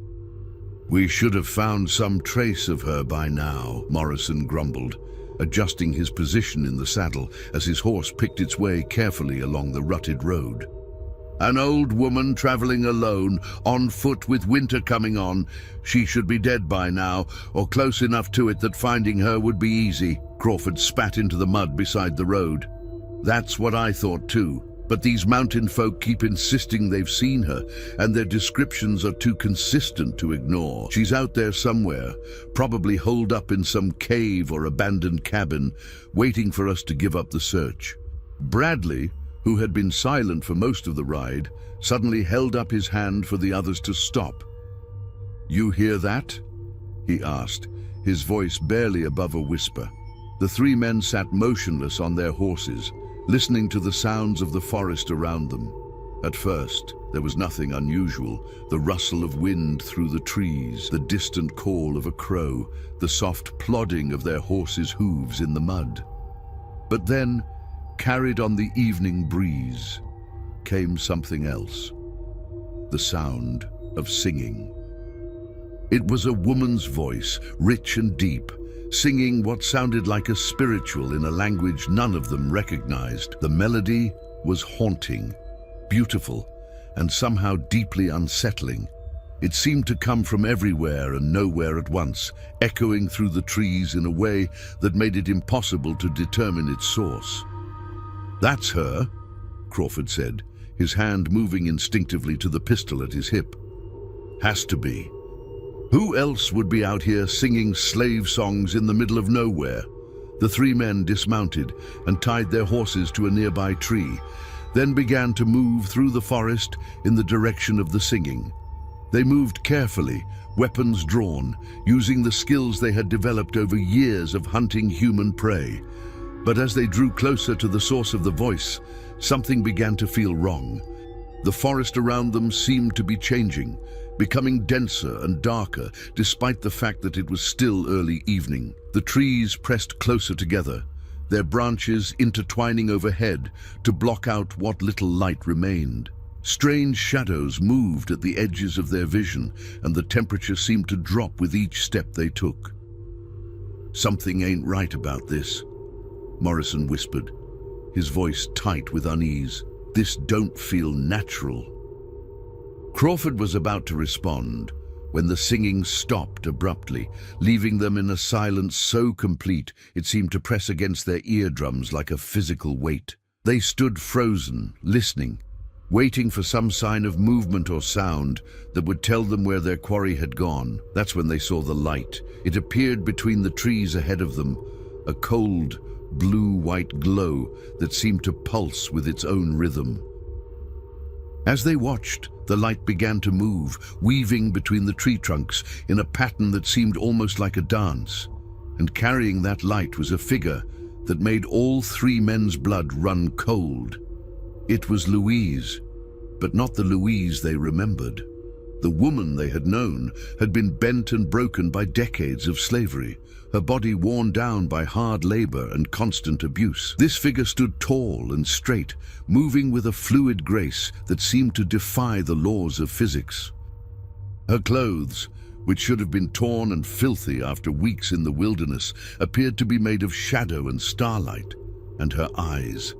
"We should have found some trace of her by now," Morrison grumbled, adjusting his position in the saddle as his horse picked its way carefully along the rutted road. "An old woman traveling alone, on foot with winter coming on. She should be dead by now, or close enough to it that finding her would be easy." Crawford spat into the mud beside the road. "That's what I thought too, but these mountain folk keep insisting they've seen her, and their descriptions are too consistent to ignore. She's out there somewhere, probably holed up in some cave or abandoned cabin, waiting for us to give up the search." Bradley, who had been silent for most of the ride, suddenly held up his hand for the others to stop. "You hear that?" he asked, his voice barely above a whisper. The three men sat motionless on their horses, listening to the sounds of the forest around them. At first, there was nothing unusual: the rustle of wind through the trees, the distant call of a crow, the soft plodding of their horses' hooves in the mud. But then, carried on the evening breeze, came something else: the sound of singing. It was a woman's voice, rich and deep, singing what sounded like a spiritual in a language none of them recognized. The melody was haunting, beautiful, and somehow deeply unsettling. It seemed to come from everywhere and nowhere at once, echoing through the trees in a way that made it impossible to determine its source. "That's her," Crawford said, his hand moving instinctively to the pistol at his hip. "Has to be. Who else would be out here singing slave songs in the middle of nowhere?" The three men dismounted and tied their horses to a nearby tree, then began to move through the forest in the direction of the singing. They moved carefully, weapons drawn, using the skills they had developed over years of hunting human prey. But as they drew closer to the source of the voice, something began to feel wrong. The forest around them seemed to be changing, becoming denser and darker, despite the fact that it was still early evening. The trees pressed closer together, their branches intertwining overhead to block out what little light remained. Strange shadows moved at the edges of their vision, and the temperature seemed to drop with each step they took. "Something ain't right about this," Morrison whispered, his voice tight with unease. This don't feel natural." Crawford was about to respond when the singing stopped abruptly, leaving them in a silence so complete it seemed to press against their eardrums like a physical weight. They stood frozen, listening, waiting for some sign of movement or sound that would tell them where their quarry had gone. That's when they saw the light. It appeared between the trees ahead of them, a cold, blue-white glow that seemed to pulse with its own rhythm. As they watched, the light began to move, weaving between the tree trunks in a pattern that seemed almost like a dance. And carrying that light was a figure that made all three men's blood run cold. It was Louise, but not the Louise they remembered. The woman they had known had been bent and broken by decades of slavery, her body worn down by hard labor and constant abuse. This figure stood tall and straight, moving with a fluid grace that seemed to defy the laws of physics. Her clothes, which should have been torn and filthy after weeks in the wilderness, appeared to be made of shadow and starlight, and her eyes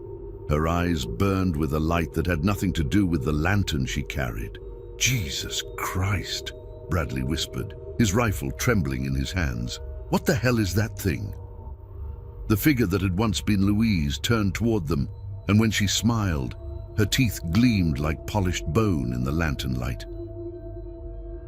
burned with a light that had nothing to do with the lantern she carried. "Jesus Christ," Bradley whispered, his rifle trembling in his hands. "What the hell is that thing?" The figure that had once been Louise turned toward them, and when she smiled, her teeth gleamed like polished bone in the lantern light.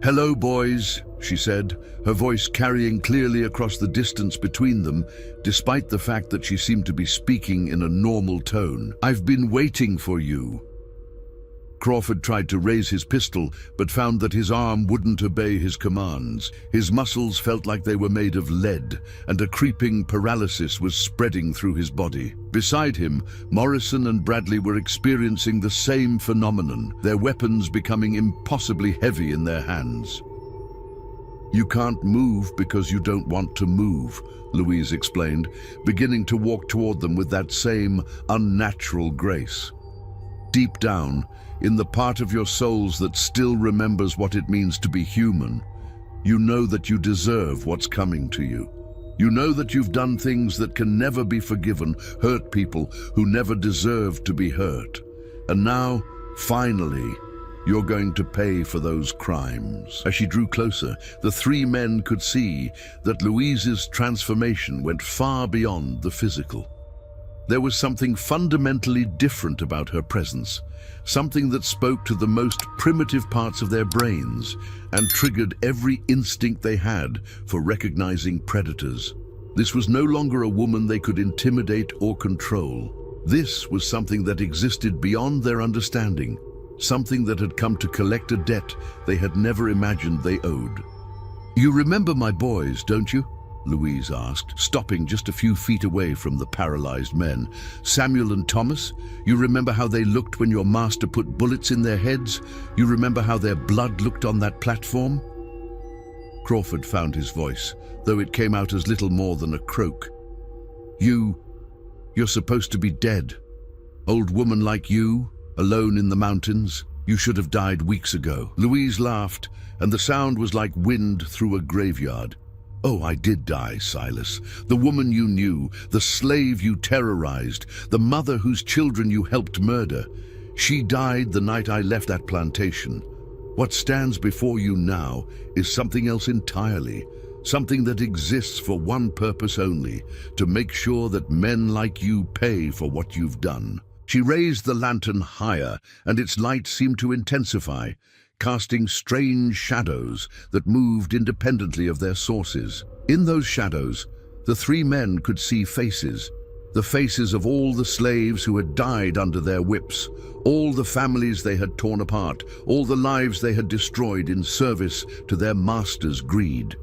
"Hello, boys," she said, her voice carrying clearly across the distance between them, despite the fact that she seemed to be speaking in a normal tone. "I've been waiting for you." Crawford tried to raise his pistol, but found that his arm wouldn't obey his commands. His muscles felt like they were made of lead, and a creeping paralysis was spreading through his body. Beside him, Morrison and Bradley were experiencing the same phenomenon, their weapons becoming impossibly heavy in their hands. "You can't move because you don't want to move," Louise explained, beginning to walk toward them with that same unnatural grace. "Deep down, in the part of your souls that still remembers what it means to be human, you know that you deserve what's coming to you. You know that you've done things that can never be forgiven, hurt people who never deserved to be hurt. And now, finally, you're going to pay for those crimes." As she drew closer, the three men could see that Louise's transformation went far beyond the physical. There was something fundamentally different about her presence, something that spoke to the most primitive parts of their brains and triggered every instinct they had for recognizing predators. This was no longer a woman they could intimidate or control. This was something that existed beyond their understanding, something that had come to collect a debt they had never imagined they owed. "You remember my boys, don't you?" Louise asked, stopping just a few feet away from the paralyzed men. "Samuel and Thomas? You remember how they looked when your master put bullets in their heads? You remember how their blood looked on that platform?" Crawford found his voice, though it came out as little more than a croak. You're supposed to be dead. Old woman like you, alone in the mountains. You should have died weeks ago." Louise laughed, and the sound was like wind through a graveyard. "Oh, I did die, Silas. The woman you knew, the slave you terrorized, the mother whose children you helped murder. She died the night I left that plantation. What stands before you now is something else entirely, something that exists for one purpose only, to make sure that men like you pay for what you've done." She raised the lantern higher, and its light seemed to intensify, casting strange shadows that moved independently of their sources. In those shadows, the three men could see faces, the faces of all the slaves who had died under their whips, all the families they had torn apart, all the lives they had destroyed in service to their master's greed.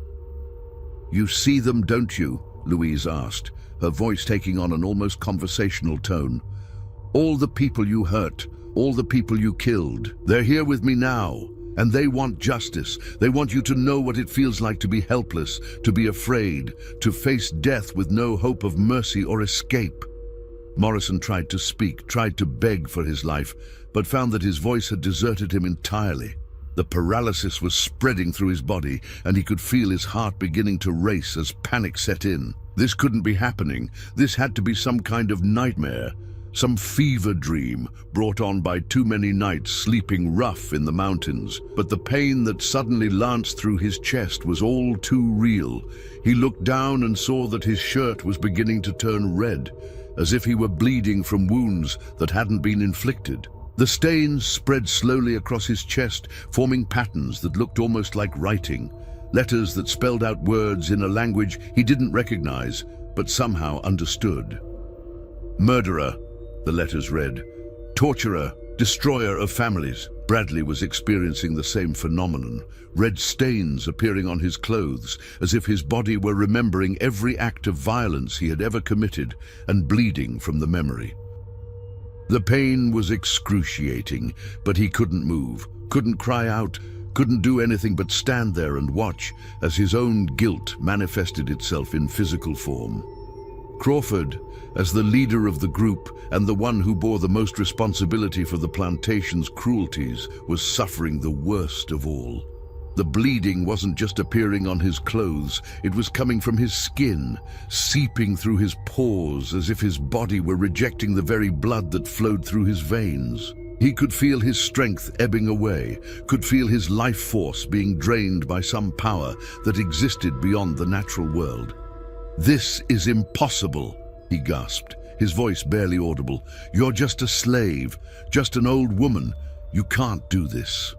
"You see them, don't you?" Louise asked, her voice taking on an almost conversational tone. "All the people you hurt, all the people you killed, they're here with me now, and they want justice. They want you to know what it feels like to be helpless, to be afraid, to face death with no hope of mercy or escape." Morrison tried to speak, tried to beg for his life, but found that his voice had deserted him entirely. The paralysis was spreading through his body, and he could feel his heart beginning to race as panic set in. This couldn't be happening. This had to be some kind of nightmare. some fever dream brought on by too many nights sleeping rough in the mountains. But the pain that suddenly lanced through his chest was all too real. He looked down and saw that his shirt was beginning to turn red, as if he were bleeding from wounds that hadn't been inflicted. The stains spread slowly across his chest, forming patterns that looked almost like writing, letters that spelled out words in a language he didn't recognize, but somehow understood. Murderer, the letters read. Torturer, destroyer of families. Bradley was experiencing the same phenomenon, red stains appearing on his clothes, as if his body were remembering every act of violence he had ever committed and bleeding from the memory. The pain was excruciating, but he couldn't move, couldn't cry out, couldn't do anything but stand there and watch as his own guilt manifested itself in physical form. Crawford, as the leader of the group and the one who bore the most responsibility for the plantation's cruelties, was suffering the worst of all. The bleeding wasn't just appearing on his clothes, it was coming from his skin, seeping through his pores as if his body were rejecting the very blood that flowed through his veins. He could feel his strength ebbing away, could feel his life force being drained by some power that existed beyond the natural world. "This is impossible," he gasped, his voice barely audible. "You're just a slave, just an old woman. You can't do this."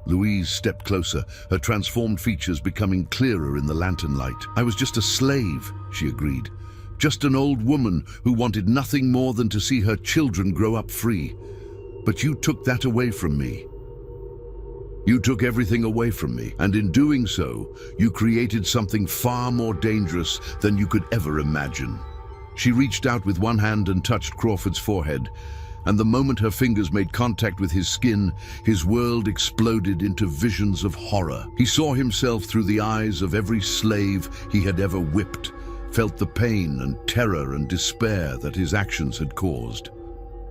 Louise stepped closer, her transformed features becoming clearer in the lantern light. "I was just a slave," she agreed. "Just an old woman who wanted nothing more than to see her children grow up free. But you took that away from me. You took everything away from me, and in doing so, you created something far more dangerous than you could ever imagine." She reached out with one hand and touched Crawford's forehead, and the moment her fingers made contact with his skin, his world exploded into visions of horror. He saw himself through the eyes of every slave he had ever whipped, felt the pain and terror and despair that his actions had caused.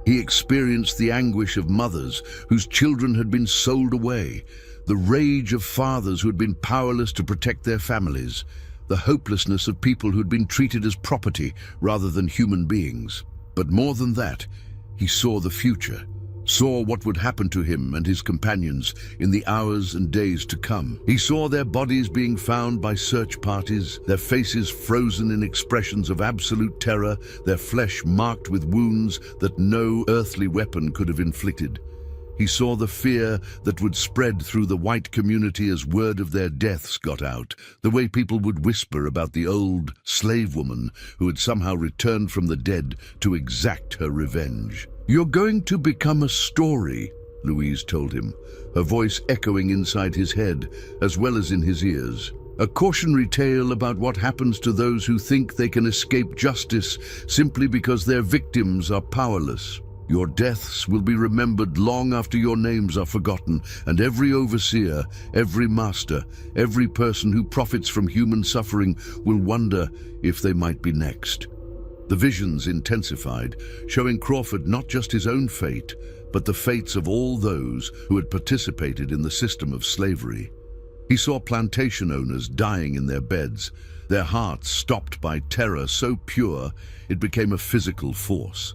He experienced the anguish of mothers whose children had been sold away, the rage of fathers who had been powerless to protect their families, the hopelessness of people who had been treated as property rather than human beings. But more than that, he saw the future, saw what would happen to him and his companions in the hours and days to come. He saw their bodies being found by search parties, their faces frozen in expressions of absolute terror, their flesh marked with wounds that no earthly weapon could have inflicted. He saw the fear that would spread through the white community as word of their deaths got out, the way people would whisper about the old slave woman who had somehow returned from the dead to exact her revenge. "You're going to become a story," Louise told him, her voice echoing inside his head as well as in his ears. "A cautionary tale about what happens to those who think they can escape justice simply because their victims are powerless. Your deaths will be remembered long after your names are forgotten, and every overseer, every master, every person who profits from human suffering will wonder if they might be next." The visions intensified, showing Crawford not just his own fate, but the fates of all those who had participated in the system of slavery. He saw plantation owners dying in their beds, their hearts stopped by terror so pure it became a physical force.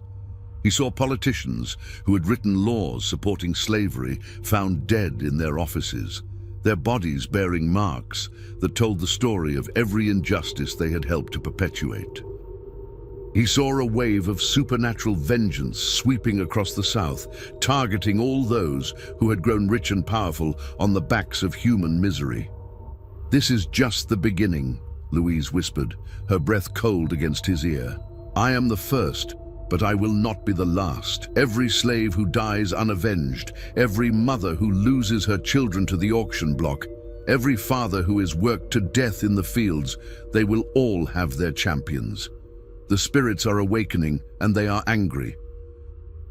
He saw politicians who had written laws supporting slavery found dead in their offices, their bodies bearing marks that told the story of every injustice they had helped to perpetuate. He saw a wave of supernatural vengeance sweeping across the South, targeting all those who had grown rich and powerful on the backs of human misery. "This is just the beginning," Louise whispered, her breath cold against his ear. "I am the first, but I will not be the last. Every slave who dies unavenged, every mother who loses her children to the auction block, every father who is worked to death in the fields, they will all have their champions. The spirits are awakening, and they are angry."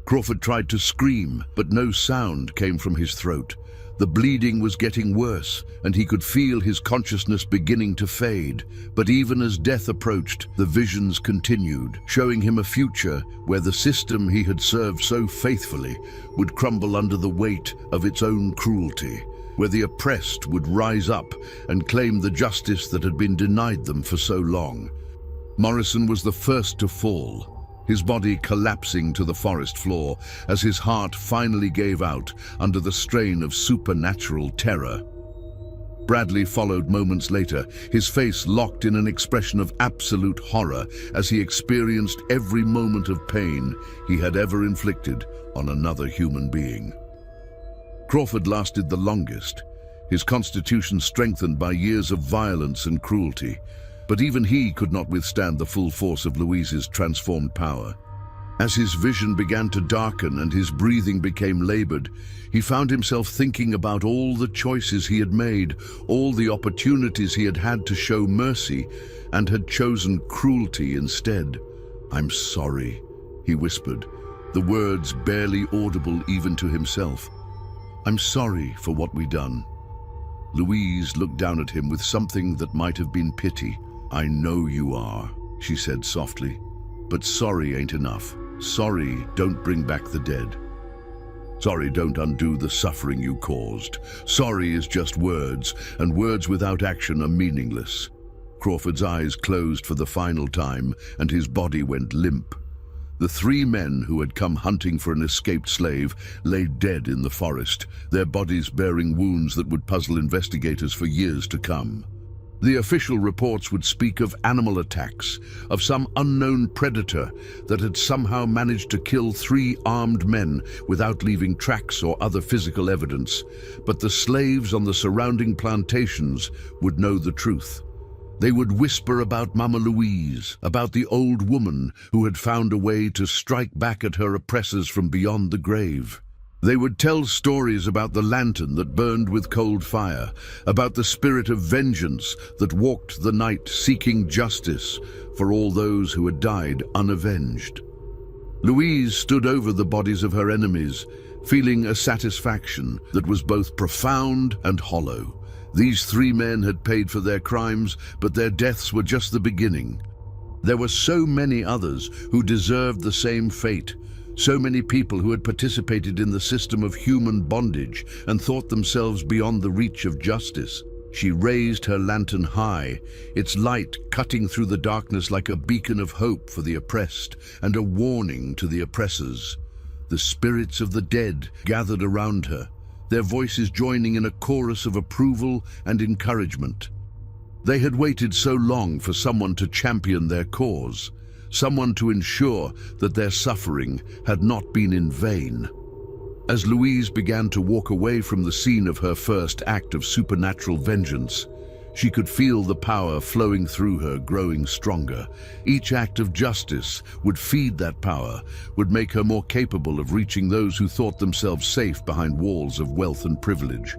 Crawford tried to scream, but no sound came from his throat. The bleeding was getting worse, and he could feel his consciousness beginning to fade. But even as death approached, the visions continued, showing him a future where the system he had served so faithfully would crumble under the weight of its own cruelty, where the oppressed would rise up and claim the justice that had been denied them for so long. Morrison was the first to fall, his body collapsing to the forest floor as his heart finally gave out under the strain of supernatural terror. Bradley followed moments later, his face locked in an expression of absolute horror as he experienced every moment of pain he had ever inflicted on another human being. Crawford lasted the longest, his constitution strengthened by years of violence and cruelty, but even he could not withstand the full force of Louise's transformed power. As his vision began to darken and his breathing became labored, he found himself thinking about all the choices he had made, all the opportunities he had had to show mercy, and had chosen cruelty instead. "I'm sorry," he whispered, the words barely audible even to himself. "I'm sorry for what we done." Louise looked down at him with something that might have been pity. "I know you are," she said softly, "but sorry ain't enough. Sorry don't bring back the dead. Sorry don't undo the suffering you caused. Sorry is just words, and words without action are meaningless." Crawford's eyes closed for the final time, and his body went limp. The three men who had come hunting for an escaped slave lay dead in the forest, their bodies bearing wounds that would puzzle investigators for years to come. The official reports would speak of animal attacks, of some unknown predator that had somehow managed to kill 3 armed men without leaving tracks or other physical evidence. But the slaves on the surrounding plantations would know the truth. They would whisper about Mama Louise, about the old woman who had found a way to strike back at her oppressors from beyond the grave. They would tell stories about the lantern that burned with cold fire, about the spirit of vengeance that walked the night seeking justice for all those who had died unavenged. Louise stood over the bodies of her enemies, feeling a satisfaction that was both profound and hollow. These 3 men had paid for their crimes, but their deaths were just the beginning. There were so many others who deserved the same fate. So many people who had participated in the system of human bondage and thought themselves beyond the reach of justice. She raised her lantern high, its light cutting through the darkness like a beacon of hope for the oppressed and a warning to the oppressors. The spirits of the dead gathered around her, their voices joining in a chorus of approval and encouragement. They had waited so long for someone to champion their cause, someone to ensure that their suffering had not been in vain. As Louise began to walk away from the scene of her first act of supernatural vengeance, she could feel the power flowing through her growing stronger. Each act of justice would feed that power, would make her more capable of reaching those who thought themselves safe behind walls of wealth and privilege.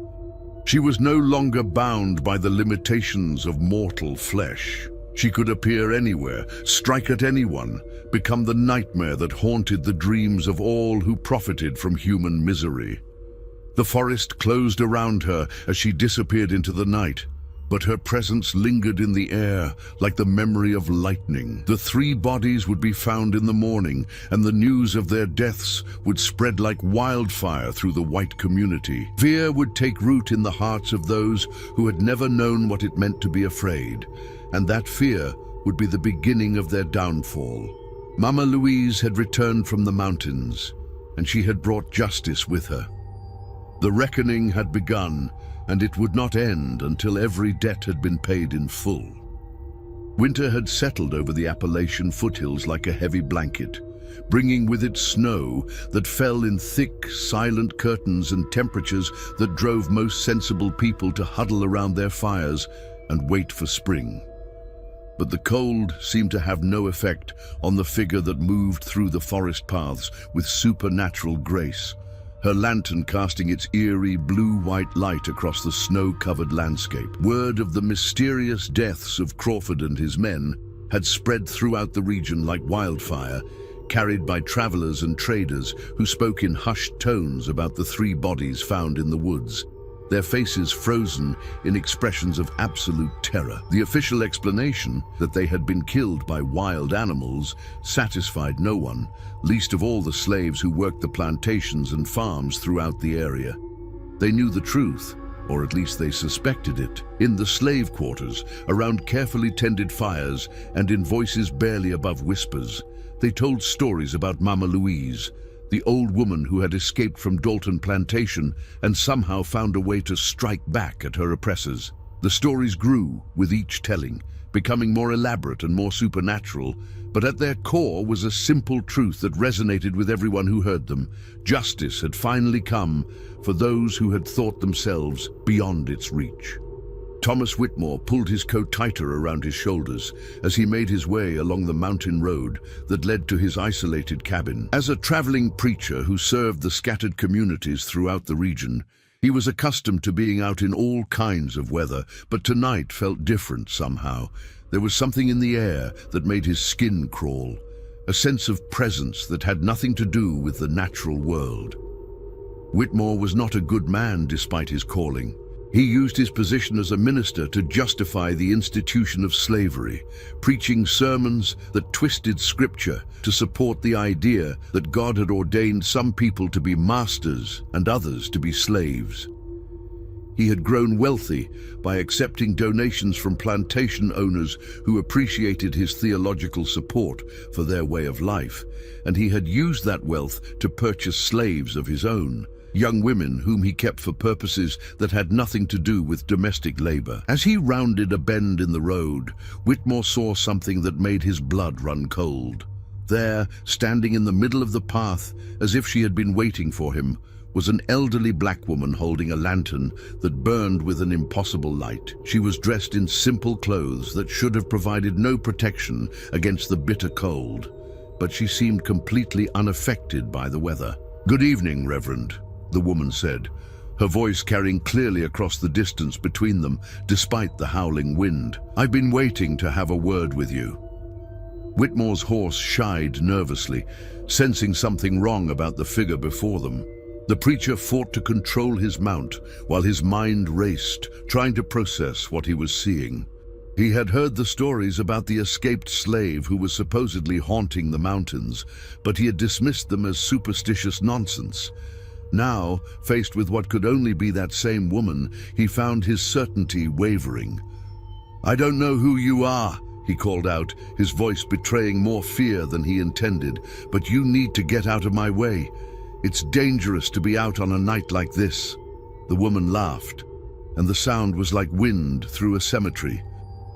She was no longer bound by the limitations of mortal flesh. She could appear anywhere, strike at anyone, become the nightmare that haunted the dreams of all who profited from human misery. The forest closed around her as she disappeared into the night, but her presence lingered in the air like the memory of lightning. The 3 bodies would be found in the morning, and the news of their deaths would spread like wildfire through the white community. Fear would take root in the hearts of those who had never known what it meant to be afraid, and that fear would be the beginning of their downfall. Mama Louise had returned from the mountains, and she had brought justice with her. The reckoning had begun, and it would not end until every debt had been paid in full. Winter had settled over the Appalachian foothills like a heavy blanket, bringing with it snow that fell in thick, silent curtains and temperatures that drove most sensible people to huddle around their fires and wait for spring. But the cold seemed to have no effect on the figure that moved through the forest paths with supernatural grace, her lantern casting its eerie blue-white light across the snow-covered landscape. Word of the mysterious deaths of Crawford and his men had spread throughout the region like wildfire, carried by travelers and traders who spoke in hushed tones about the 3 bodies found in the woods, their faces frozen in expressions of absolute terror. The official explanation that they had been killed by wild animals satisfied no one, least of all the slaves who worked the plantations and farms throughout the area. They knew the truth. or at least they suspected it, in the slave quarters, around carefully tended fires and in voices barely above whispers. They told stories about Mama Louise, the old woman who had escaped from Dalton Plantation and somehow found a way to strike back at her oppressors. The stories grew with each telling, becoming more elaborate and more supernatural, but at their core was a simple truth that resonated with everyone who heard them. Justice had finally come for those who had thought themselves beyond its reach. Thomas Whitmore pulled his coat tighter around his shoulders as he made his way along the mountain road that led to his isolated cabin. As a traveling preacher who served the scattered communities throughout the region, he was accustomed to being out in all kinds of weather, but tonight felt different somehow. There was something in the air that made his skin crawl, a sense of presence that had nothing to do with the natural world. Whitmore was not a good man despite his calling. He used his position as a minister to justify the institution of slavery, preaching sermons that twisted scripture to support the idea that God had ordained some people to be masters and others to be slaves. He had grown wealthy by accepting donations from plantation owners who appreciated his theological support for their way of life, and he had used that wealth to purchase slaves of his own, young women whom he kept for purposes that had nothing to do with domestic labor. As he rounded a bend in the road, Whitmore saw something that made his blood run cold. There, standing in the middle of the path, as if she had been waiting for him, was an elderly black woman holding a lantern that burned with an impossible light. She was dressed in simple clothes that should have provided no protection against the bitter cold, but she seemed completely unaffected by the weather. "Good evening, Reverend," the woman said, her voice carrying clearly across the distance between them despite the howling wind. "I've been waiting to have a word with you." Whitmore's horse shied nervously, sensing something wrong about the figure before them. The preacher fought to control his mount while his mind raced, trying to process what he was seeing. He had heard the stories about the escaped slave who was supposedly haunting the mountains, but he had dismissed them as superstitious nonsense. Now, faced with what could only be that same woman, he found his certainty wavering. "I don't know who you are," he called out, his voice betraying more fear than he intended, "but you need to get out of my way. It's dangerous to be out on a night like this." The woman laughed, and the sound was like wind through a cemetery.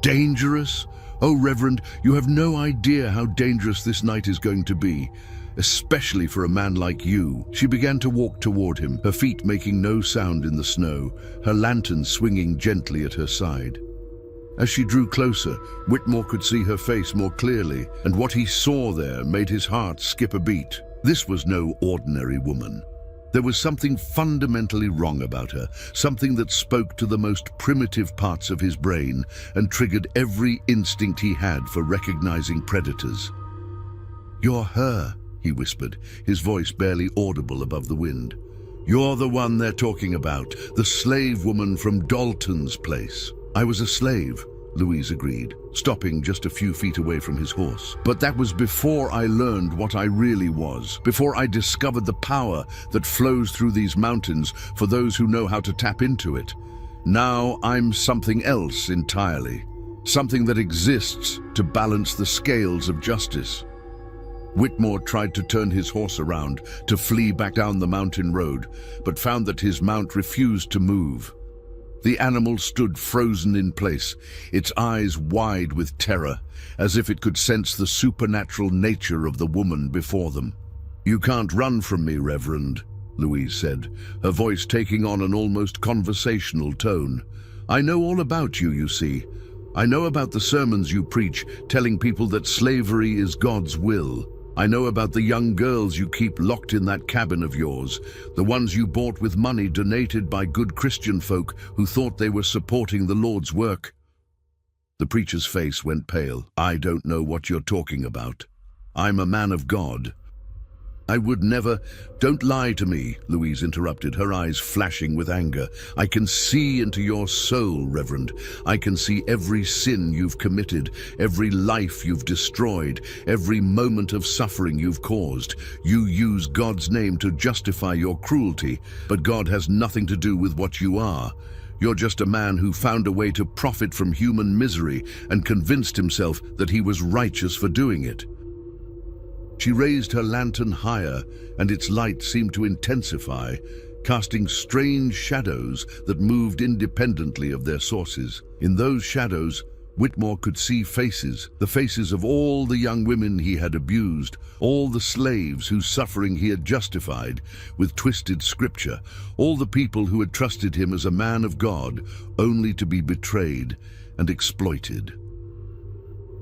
"Dangerous? Oh, Reverend, you have no idea how dangerous this night is going to be, especially for a man like you." She began to walk toward him, her feet making no sound in the snow, her lantern swinging gently at her side. As she drew closer, Whitmore could see her face more clearly, and what he saw there made his heart skip a beat. This was no ordinary woman. There was something fundamentally wrong about her, something that spoke to the most primitive parts of his brain and triggered every instinct he had for recognizing predators. "You're her," he whispered, his voice barely audible above the wind. "You're the one they're talking about, the slave woman from Dalton's place." "I was a slave," Louise agreed, stopping just a few feet away from his horse. "But that was before I learned what I really was, before I discovered the power that flows through these mountains for those who know how to tap into it. Now I'm something else entirely, something that exists to balance the scales of justice." Whitmore tried to turn his horse around to flee back down the mountain road, but found that his mount refused to move. The animal stood frozen in place, its eyes wide with terror, as if it could sense the supernatural nature of the woman before them. "You can't run from me, Reverend," Louise said, her voice taking on an almost conversational tone. "I know all about you, you see. I know about the sermons you preach, telling people that slavery is God's will. I know about the young girls you keep locked in that cabin of yours, the ones you bought with money donated by good Christian folk who thought they were supporting the Lord's work." The preacher's face went pale. "I don't know what you're talking about. I'm a man of God." I would never... Don't lie to me, Louise interrupted, her eyes flashing with anger. I can see into your soul, Reverend. I can see every sin you've committed, every life you've destroyed, every moment of suffering you've caused. You use God's name to justify your cruelty, but God has nothing to do with what you are. You're just a man who found a way to profit from human misery and convinced himself that he was righteous for doing it. She raised her lantern higher, and its light seemed to intensify, casting strange shadows that moved independently of their sources. In those shadows, Whitmore could see faces, the faces of all the young women he had abused, all the slaves whose suffering he had justified with twisted scripture, all the people who had trusted him as a man of God, only to be betrayed and exploited.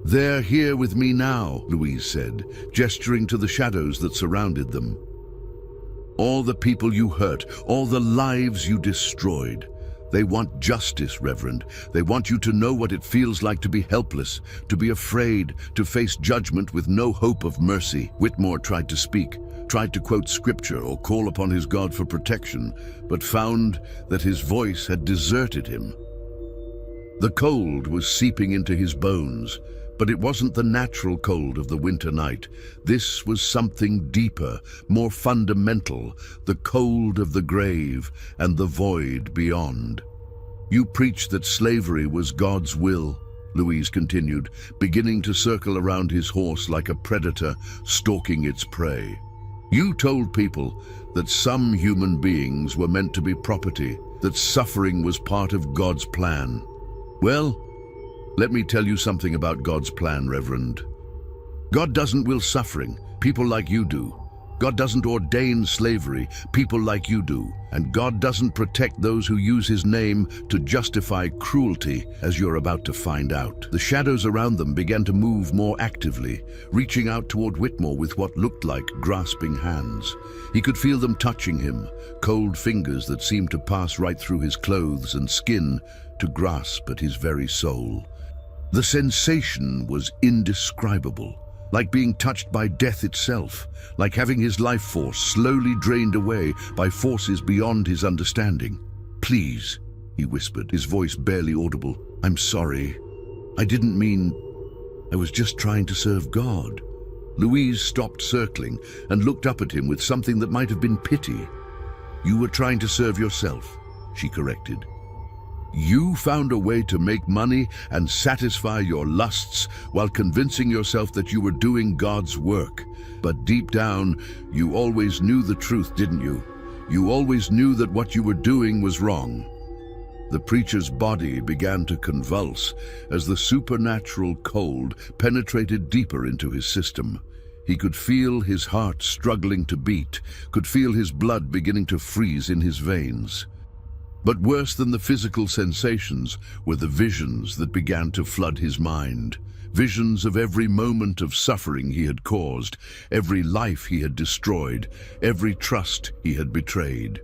"They're here with me now," Louise said, gesturing to the shadows that surrounded them. "All the people you hurt, all the lives you destroyed. They want justice, Reverend. They want you to know what it feels like to be helpless, to be afraid, to face judgment with no hope of mercy." Whitmore tried to speak, tried to quote scripture or call upon his God for protection, but found that his voice had deserted him. The cold was seeping into his bones, but it wasn't the natural cold of the winter night. This was something deeper, more fundamental, the cold of the grave and the void beyond. "You preached that slavery was God's will," Louise continued, beginning to circle around his horse like a predator stalking its prey. "You told people that some human beings were meant to be property, that suffering was part of God's plan. Well, let me tell you something about God's plan, Reverend. God doesn't will suffering, people like you do. God doesn't ordain slavery, people like you do. And God doesn't protect those who use his name to justify cruelty, as you're about to find out." The shadows around them began to move more actively, reaching out toward Whitmore with what looked like grasping hands. He could feel them touching him, cold fingers that seemed to pass right through his clothes and skin to grasp at his very soul. The sensation was indescribable, like being touched by death itself, like having his life force slowly drained away by forces beyond his understanding. "Please," he whispered, his voice barely audible. "I'm sorry. I didn't mean... I was just trying to serve God." Louise stopped circling and looked up at him with something that might have been pity. "You were trying to serve yourself," she corrected. "You found a way to make money and satisfy your lusts while convincing yourself that you were doing God's work. But deep down, you always knew the truth, didn't you? You always knew that what you were doing was wrong." The preacher's body began to convulse as the supernatural cold penetrated deeper into his system. He could feel his heart struggling to beat, could feel his blood beginning to freeze in his veins. But worse than the physical sensations were the visions that began to flood his mind. Visions of every moment of suffering he had caused, every life he had destroyed, every trust he had betrayed.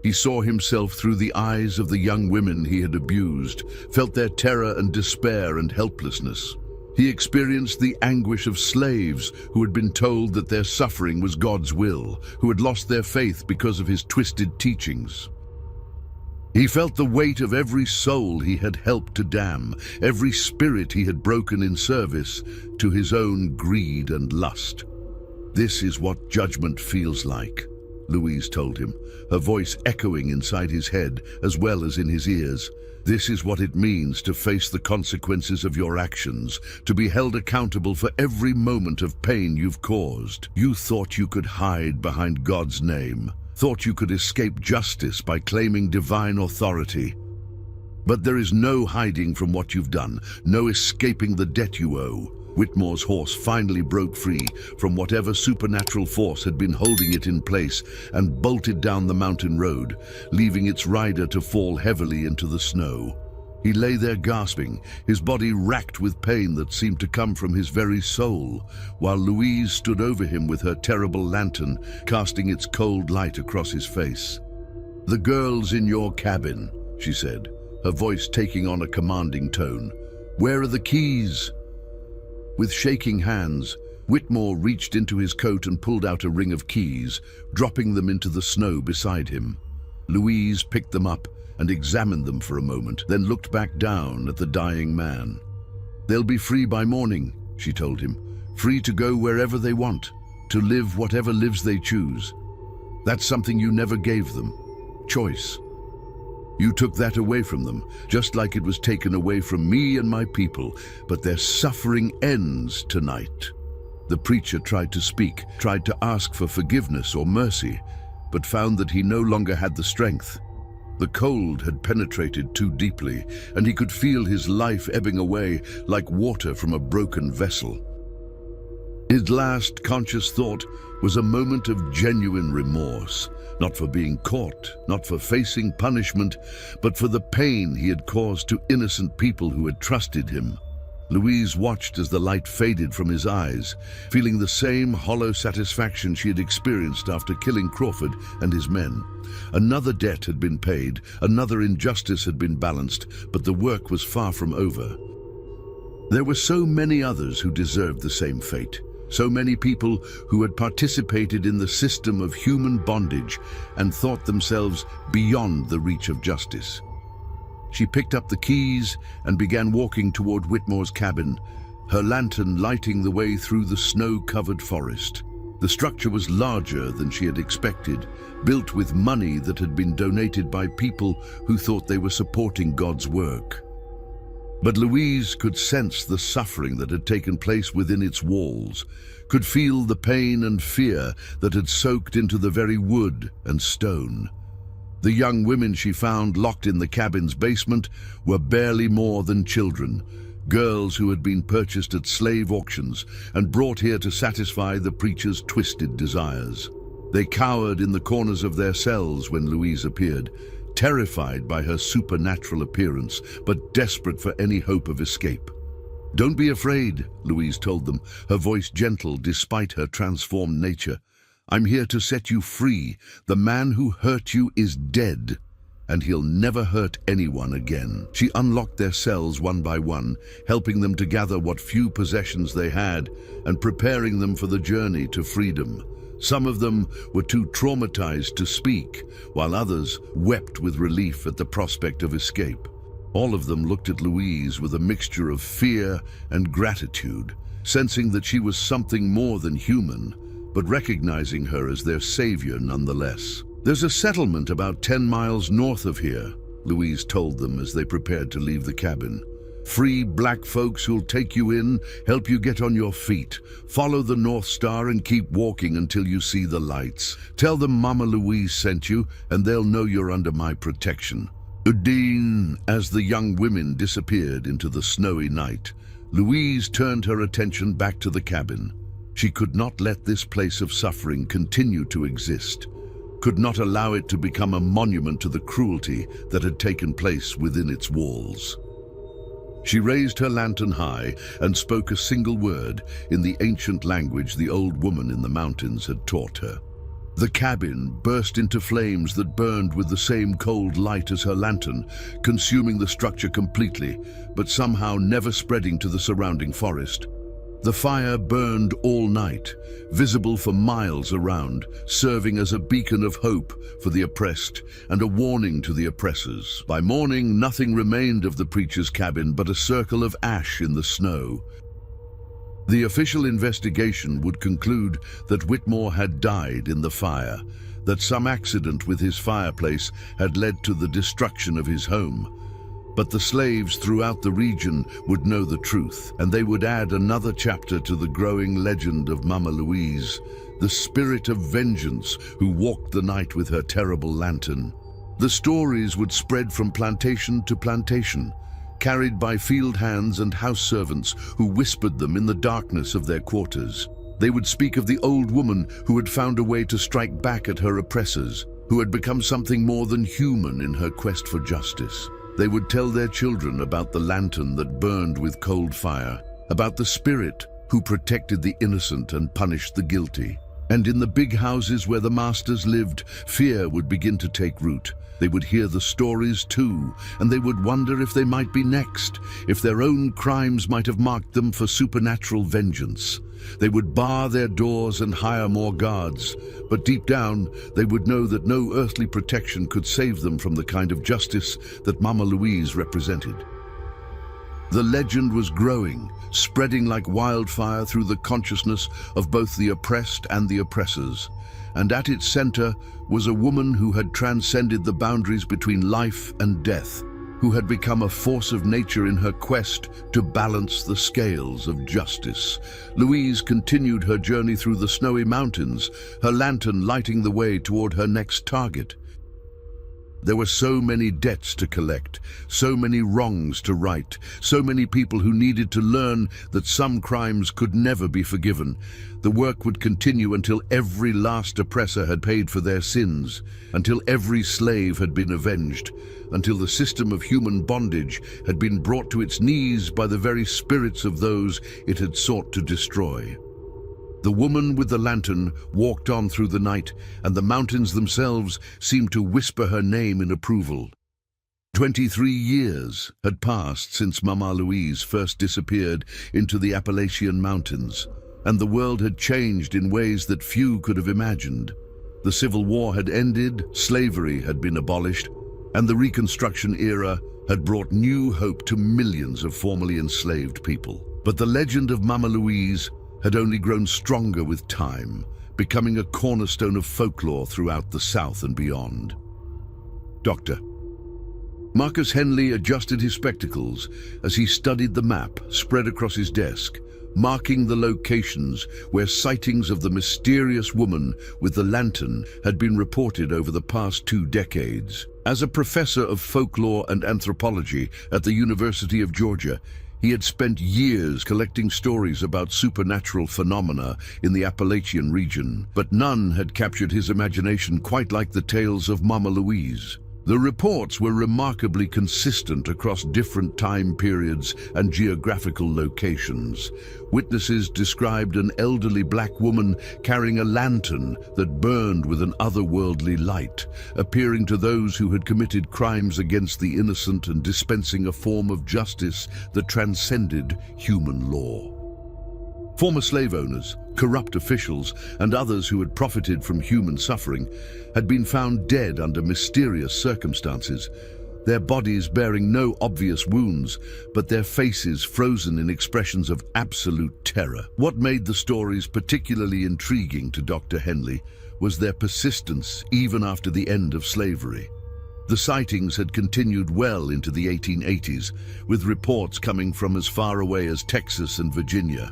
He saw himself through the eyes of the young women he had abused, felt their terror and despair and helplessness. He experienced the anguish of slaves who had been told that their suffering was God's will, who had lost their faith because of his twisted teachings. He felt the weight of every soul he had helped to damn, every spirit he had broken in service to his own greed and lust. "This is what judgment feels like," Louise told him, her voice echoing inside his head as well as in his ears. "This is what it means to face the consequences of your actions, to be held accountable for every moment of pain you've caused. You thought you could hide behind God's name, thought you could escape justice by claiming divine authority. But there is no hiding from what you've done, no escaping the debt you owe." Whitmore's horse finally broke free from whatever supernatural force had been holding it in place and bolted down the mountain road, leaving its rider to fall heavily into the snow. He lay there gasping, his body racked with pain that seemed to come from his very soul, while Louise stood over him with her terrible lantern, casting its cold light across his face. "The girl's in your cabin," she said, her voice taking on a commanding tone. "Where are the keys?" With shaking hands, Whitmore reached into his coat and pulled out a ring of keys, dropping them into the snow beside him. Louise picked them up and examined them for a moment, then looked back down at the dying man. "They'll be free by morning," she told him, "free to go wherever they want, to live whatever lives they choose. That's something you never gave them. Choice. You took that away from them, just like it was taken away from me and my people, but their suffering ends tonight." The preacher tried to speak, tried to ask for forgiveness or mercy, but found that he no longer had the strength. The cold had penetrated too deeply, and he could feel his life ebbing away like water from a broken vessel. His last conscious thought was a moment of genuine remorse, not for being caught, not for facing punishment, but for the pain he had caused to innocent people who had trusted him. Louise watched as the light faded from his eyes, feeling the same hollow satisfaction she had experienced after killing Crawford and his men. Another debt had been paid, another injustice had been balanced, but the work was far from over. There were so many others who deserved the same fate, so many people who had participated in the system of human bondage and thought themselves beyond the reach of justice. She picked up the keys and began walking toward Whitmore's cabin, her lantern lighting the way through the snow-covered forest. The structure was larger than she had expected, built with money that had been donated by people who thought they were supporting God's work. But Louise could sense the suffering that had taken place within its walls, could feel the pain and fear that had soaked into the very wood and stone. The young women she found locked in the cabin's basement were barely more than children, girls who had been purchased at slave auctions and brought here to satisfy the preacher's twisted desires. They cowered in the corners of their cells when Louise appeared, terrified by her supernatural appearance, but desperate for any hope of escape. "Don't be afraid," Louise told them, her voice gentle despite her transformed nature. "I'm here to set you free. The man who hurt you is dead, and he'll never hurt anyone again." She unlocked their cells one by one, helping them to gather what few possessions they had and preparing them for the journey to freedom. Some of them were too traumatized to speak, while others wept with relief at the prospect of escape. All of them looked at Louise with a mixture of fear and gratitude, sensing that she was something more than human, but recognizing her as their savior nonetheless. "There's a settlement about 10 miles north of here," Louise told them as they prepared to leave the cabin. "Free black folks who'll take you in, help you get on your feet. Follow the North Star and keep walking until you see the lights. Tell them Mama Louise sent you, and they'll know you're under my protection." Udine, as the young women disappeared into the snowy night, Louise turned her attention back to the cabin. She could not let this place of suffering continue to exist, could not allow it to become a monument to the cruelty that had taken place within its walls. She raised her lantern high and spoke a single word in the ancient language the old woman in the mountains had taught her. The cabin burst into flames that burned with the same cold light as her lantern, consuming the structure completely, but somehow never spreading to the surrounding forest. The fire burned all night, visible for miles around, serving as a beacon of hope for the oppressed and a warning to the oppressors. By morning, nothing remained of the preacher's cabin but a circle of ash in the snow. The official investigation would conclude that Whitmore had died in the fire, that some accident with his fireplace had led to the destruction of his home. But the slaves throughout the region would know the truth, and they would add another chapter to the growing legend of Mama Louise, the spirit of vengeance who walked the night with her terrible lantern. The stories would spread from plantation to plantation, carried by field hands and house servants who whispered them in the darkness of their quarters. They would speak of the old woman who had found a way to strike back at her oppressors, who had become something more than human in her quest for justice. They would tell their children about the lantern that burned with cold fire, about the spirit who protected the innocent and punished the guilty. And in the big houses where the masters lived, fear would begin to take root. They would hear the stories too, and they would wonder if they might be next, if their own crimes might have marked them for supernatural vengeance. They would bar their doors and hire more guards, but deep down they would know that no earthly protection could save them from the kind of justice that Mama Louise represented. The legend was growing, spreading like wildfire through the consciousness of both the oppressed and the oppressors. And at its center was a woman who had transcended the boundaries between life and death, who had become a force of nature in her quest to balance the scales of justice. Louise continued her journey through the snowy mountains, her lantern lighting the way toward her next target. There were so many debts to collect, so many wrongs to right, so many people who needed to learn that some crimes could never be forgiven. The work would continue until every last oppressor had paid for their sins, until every slave had been avenged, until the system of human bondage had been brought to its knees by the very spirits of those it had sought to destroy. The woman with the lantern walked on through the night, and the mountains themselves seemed to whisper her name in approval. 23 years had passed since Mama Louise first disappeared into the Appalachian mountains, and the world had changed in ways that few could have imagined. The Civil War had ended, slavery had been abolished, and the Reconstruction era had brought new hope to millions of formerly enslaved people. But the legend of Mama Louise had only grown stronger with time, becoming a cornerstone of folklore throughout the South and beyond. Dr. Marcus Henley adjusted his spectacles as he studied the map spread across his desk, marking the locations where sightings of the mysterious woman with the lantern had been reported over the past 2 decades. As a professor of folklore and anthropology at the University of Georgia, he had spent years collecting stories about supernatural phenomena in the Appalachian region, but none had captured his imagination quite like the tales of Mama Louise. The reports were remarkably consistent across different time periods and geographical locations. Witnesses described an elderly black woman carrying a lantern that burned with an otherworldly light, appearing to those who had committed crimes against the innocent and dispensing a form of justice that transcended human law. Former slave owners, corrupt officials, and others who had profited from human suffering had been found dead under mysterious circumstances, their bodies bearing no obvious wounds, but their faces frozen in expressions of absolute terror. What made the stories particularly intriguing to Dr. Henley was their persistence even after the end of slavery. The sightings had continued well into the 1880s, with reports coming from as far away as Texas and Virginia.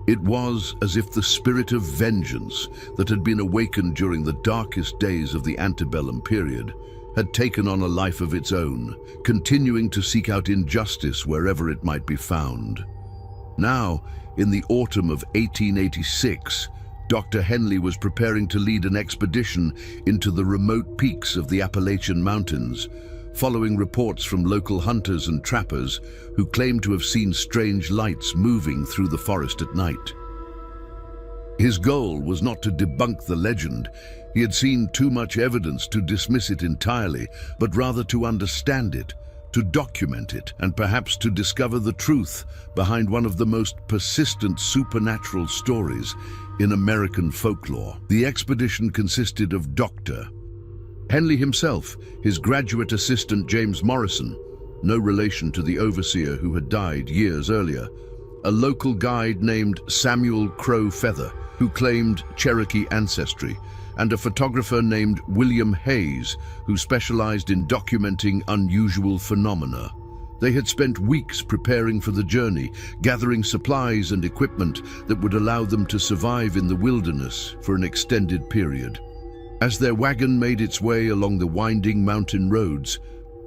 It was as if the spirit of vengeance that had been awakened during the darkest days of the antebellum period had taken on a life of its own, continuing to seek out injustice wherever it might be found. Now, in the autumn of 1886, Dr. Henley was preparing to lead an expedition into the remote peaks of the Appalachian Mountains, following reports from local hunters and trappers who claimed to have seen strange lights moving through the forest at night. His goal was not to debunk the legend. He had seen too much evidence to dismiss it entirely, but rather to understand it, to document it, and perhaps to discover the truth behind one of the most persistent supernatural stories in American folklore. The expedition consisted of Dr. Henley himself, his graduate assistant James Morrison, no relation to the overseer who had died years earlier, a local guide named Samuel Crow Feather, who claimed Cherokee ancestry, and a photographer named William Hayes, who specialized in documenting unusual phenomena. They had spent weeks preparing for the journey, gathering supplies and equipment that would allow them to survive in the wilderness for an extended period. As their wagon made its way along the winding mountain roads,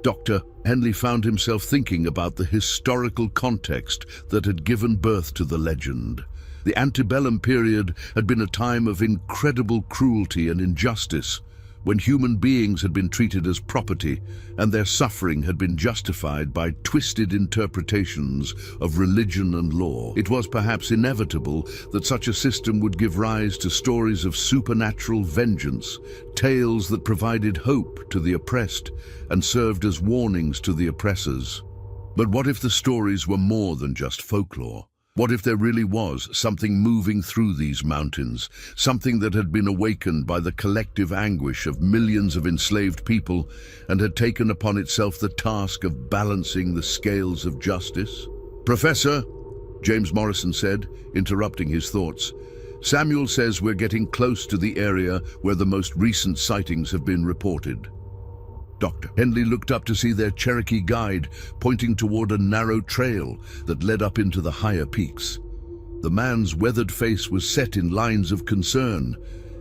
Dr. Henley found himself thinking about the historical context that had given birth to the legend. The antebellum period had been a time of incredible cruelty and injustice, when human beings had been treated as property and their suffering had been justified by twisted interpretations of religion and law. It was perhaps inevitable that such a system would give rise to stories of supernatural vengeance, tales that provided hope to the oppressed and served as warnings to the oppressors. But what if the stories were more than just folklore? What if there really was something moving through these mountains, something that had been awakened by the collective anguish of millions of enslaved people and had taken upon itself the task of balancing the scales of justice? "Professor," James Morrison said, interrupting his thoughts, "Samuel says we're getting close to the area where the most recent sightings have been reported." Dr. Henley looked up to see their Cherokee guide pointing toward a narrow trail that led up into the higher peaks. The man's weathered face was set in lines of concern,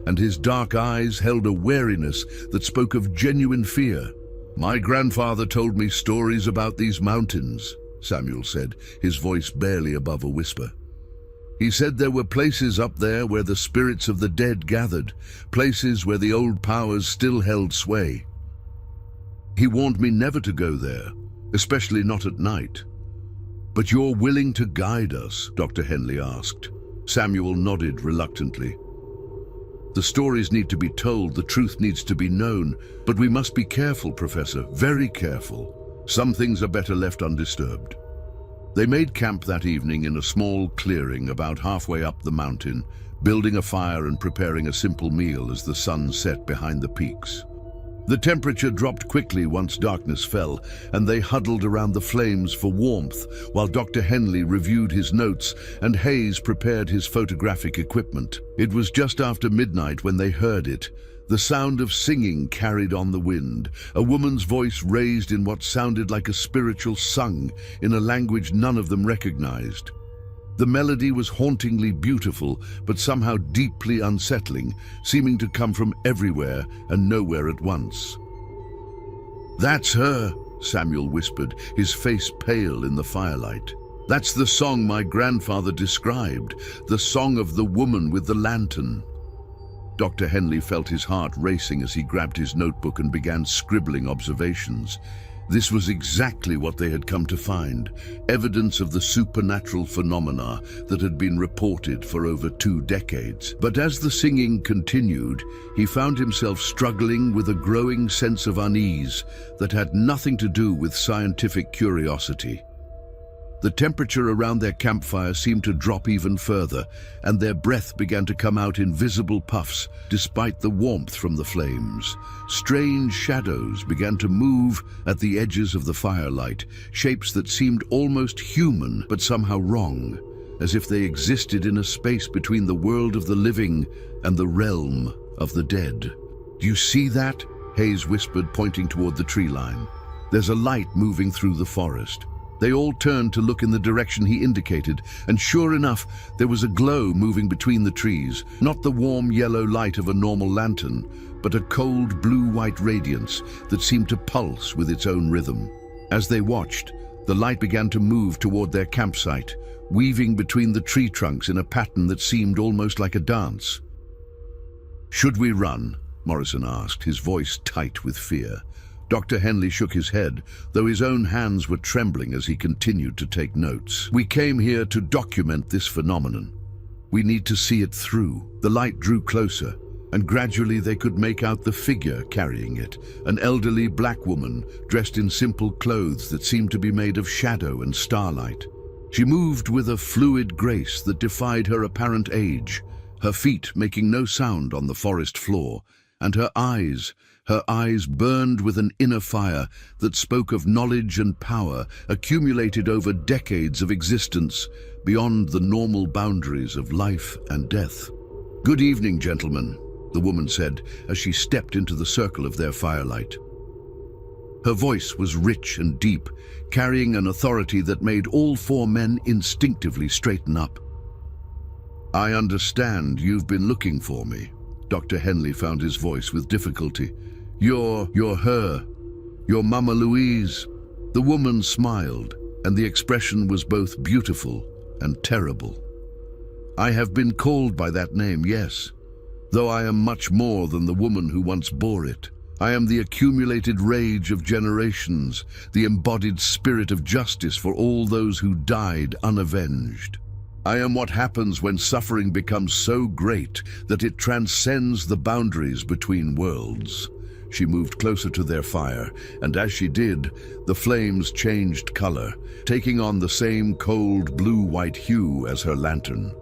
and his dark eyes held a wariness that spoke of genuine fear. "My grandfather told me stories about these mountains," Samuel said, his voice barely above a whisper. "He said there were places up there where the spirits of the dead gathered, places where the old powers still held sway. He warned me never to go there, especially not at night." "But you're willing to guide us?" Dr. Henley asked. Samuel nodded reluctantly. "The stories need to be told, the truth needs to be known, but we must be careful, Professor, very careful. Some things are better left undisturbed." They made camp that evening in a small clearing about halfway up the mountain, building a fire and preparing a simple meal as the sun set behind the peaks. The temperature dropped quickly once darkness fell, and they huddled around the flames for warmth while Dr. Henley reviewed his notes and Hayes prepared his photographic equipment. It was just after midnight when they heard it. The sound of singing carried on the wind, a woman's voice raised in what sounded like a spiritual song in a language none of them recognized. The melody was hauntingly beautiful, but somehow deeply unsettling, seeming to come from everywhere and nowhere at once. "That's her," Samuel whispered, his face pale in the firelight. "That's the song my grandfather described, the song of the woman with the lantern." Dr. Henley felt his heart racing as he grabbed his notebook and began scribbling observations. This was exactly what they had come to find, evidence of the supernatural phenomena that had been reported for over 2 decades. But as the singing continued, he found himself struggling with a growing sense of unease that had nothing to do with scientific curiosity. The temperature around their campfire seemed to drop even further, and their breath began to come out in visible puffs, despite the warmth from the flames. Strange shadows began to move at the edges of the firelight, shapes that seemed almost human, but somehow wrong, as if they existed in a space between the world of the living and the realm of the dead. "Do you see that?" Hayes whispered, pointing toward the tree line. "There's a light moving through the forest." They all turned to look in the direction he indicated, and sure enough, there was a glow moving between the trees, not the warm yellow light of a normal lantern, but a cold blue-white radiance that seemed to pulse with its own rhythm. As they watched, the light began to move toward their campsite, weaving between the tree trunks in a pattern that seemed almost like a dance. "Should we run?" Morrison asked, his voice tight with fear. Dr. Henley shook his head, though his own hands were trembling as he continued to take notes. "We came here to document this phenomenon. We need to see it through." The light drew closer, and gradually they could make out the figure carrying it, an elderly black woman dressed in simple clothes that seemed to be made of shadow and starlight. She moved with a fluid grace that defied her apparent age, her feet making no sound on the forest floor, and her eyes burned with an inner fire that spoke of knowledge and power accumulated over decades of existence beyond the normal boundaries of life and death. "Good evening, gentlemen," the woman said as she stepped into the circle of their firelight. Her voice was rich and deep, carrying an authority that made all 4 men instinctively straighten up. "I understand you've been looking for me." Dr. Henley found his voice with difficulty. You're her. Your Mama Louise." The woman smiled, and the expression was both beautiful and terrible. "I have been called by that name, yes. though I am much more than the woman who once bore it. I am the accumulated rage of generations, the embodied spirit of justice for all those who died unavenged. I am what happens when suffering becomes so great that it transcends the boundaries between worlds. She moved closer to their fire, and as she did, the flames changed color, taking on the same cold blue-white hue as her lantern.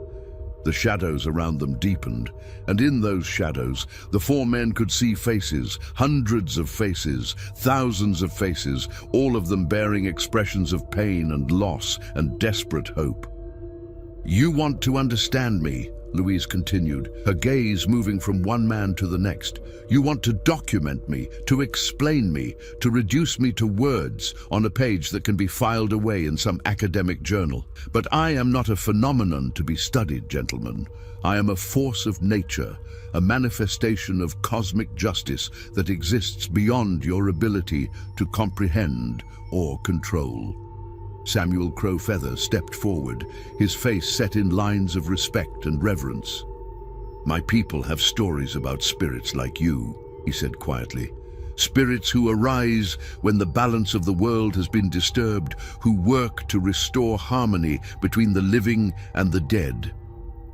The shadows around them deepened, and in those shadows, the four men could see faces, hundreds of faces, thousands of faces, all of them bearing expressions of pain and loss and desperate hope. "You want to understand me," Louise continued, her gaze moving from one man to the next. "You want to document me, to explain me, to reduce me to words on a page that can be filed away in some academic journal. But I am not a phenomenon to be studied, gentlemen. I am a force of nature, a manifestation of cosmic justice that exists beyond your ability to comprehend or control." Samuel Crowfeather stepped forward, his face set in lines of respect and reverence. "My people have stories about spirits like you," he said quietly. "Spirits who arise when the balance of the world has been disturbed, who work to restore harmony between the living and the dead.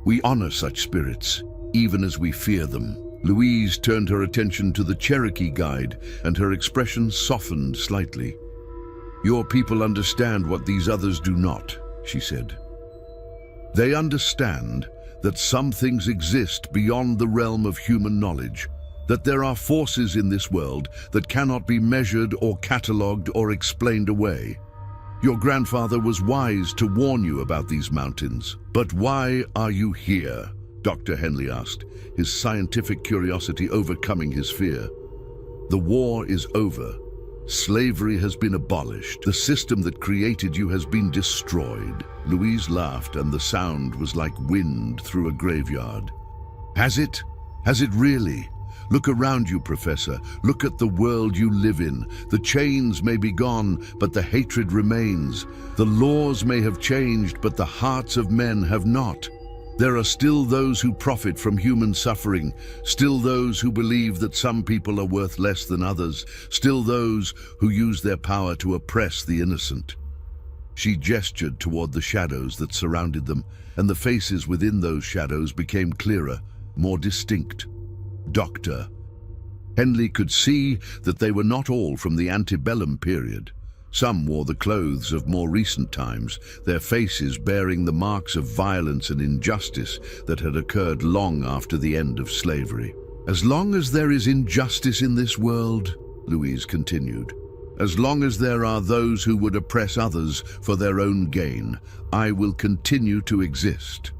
We honor such spirits, even as we fear them." Louise turned her attention to the Cherokee guide, and her expression softened slightly. "Your people understand what these others do not," she said. "They understand that some things exist beyond the realm of human knowledge, that there are forces in this world that cannot be measured or catalogued or explained away. Your grandfather was wise to warn you about these mountains. But why are you here?" Dr. Henley asked, his scientific curiosity overcoming his fear. "The war is over. Slavery has been abolished. The system that created you has been destroyed." Louise laughed, and the sound was like wind through a graveyard. "Has it? Has it really? Look around you, Professor. Look at the world you live in. The chains may be gone, but the hatred remains. The laws may have changed, but the hearts of men have not. There are still those who profit from human suffering, still those who believe that some people are worth less than others, still those who use their power to oppress the innocent." She gestured toward the shadows that surrounded them, and the faces within those shadows became clearer, more distinct. Dr. Henley could see that they were not all from the antebellum period. Some wore the clothes of more recent times, their faces bearing the marks of violence and injustice that had occurred long after the end of slavery. "As long as there is injustice in this world," Louise continued, "as long as there are those who would oppress others for their own gain, I will continue to exist.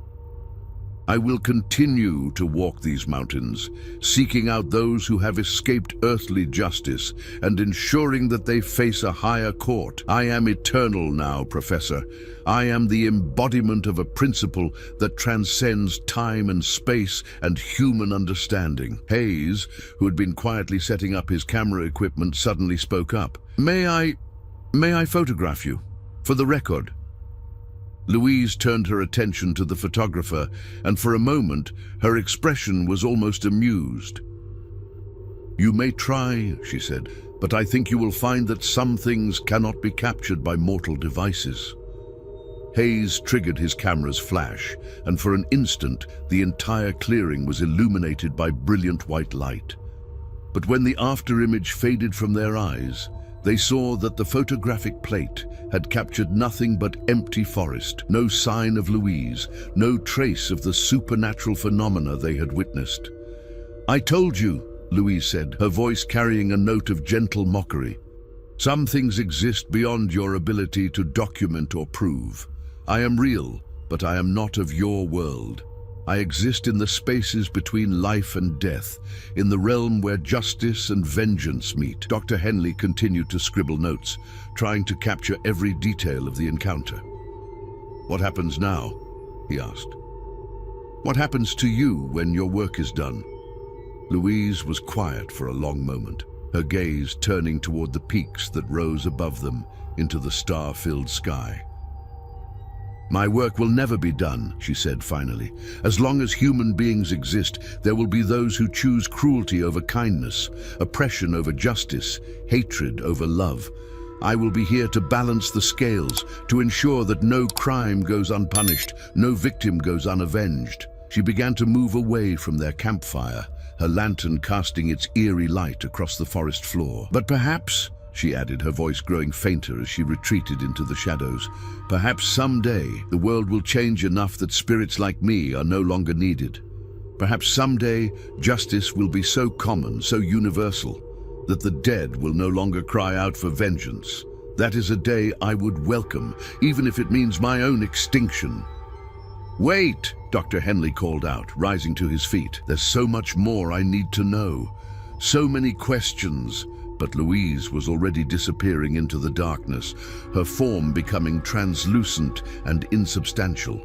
I will continue to walk these mountains, seeking out those who have escaped earthly justice and ensuring that they face a higher court. I am eternal now, Professor. I am the embodiment of a principle that transcends time and space and human understanding." Hayes, who had been quietly setting up his camera equipment, suddenly spoke up. May I photograph you? For the record." Louise turned her attention to the photographer, and for a moment her expression was almost amused. "You may try," she said, "but I think you will find that some things cannot be captured by mortal devices." Hayes triggered his camera's flash, and for an instant the entire clearing was illuminated by brilliant white light. But when the afterimage faded from their eyes, they saw that the photographic plate had captured nothing but empty forest, no sign of Louise, no trace of the supernatural phenomena they had witnessed. "I told you," Louise said, her voice carrying a note of gentle mockery. "Some things exist beyond your ability to document or prove. I am real, but I am not of your world. I exist in the spaces between life and death, in the realm where justice and vengeance meet." Dr. Henley continued to scribble notes, trying to capture every detail of the encounter. "What happens now?" he asked. "What happens to you when your work is done?" Louise was quiet for a long moment, her gaze turning toward the peaks that rose above them into the star-filled sky. "My work will never be done," she said finally. "As long as human beings exist, there will be those who choose cruelty over kindness, oppression over justice, hatred over love. I will be here to balance the scales, to ensure that no crime goes unpunished, no victim goes unavenged." She began to move away from their campfire, her lantern casting its eerie light across the forest floor. "But perhaps," she added, her voice growing fainter as she retreated into the shadows, "perhaps someday the world will change enough that spirits like me are no longer needed. Perhaps someday justice will be so common, so universal, that the dead will no longer cry out for vengeance. That is a day I would welcome, even if it means my own extinction." "Wait!" Dr. Henley called out, rising to his feet. "There's so much more I need to know. So many questions." But Louise was already disappearing into the darkness, her form becoming translucent and insubstantial.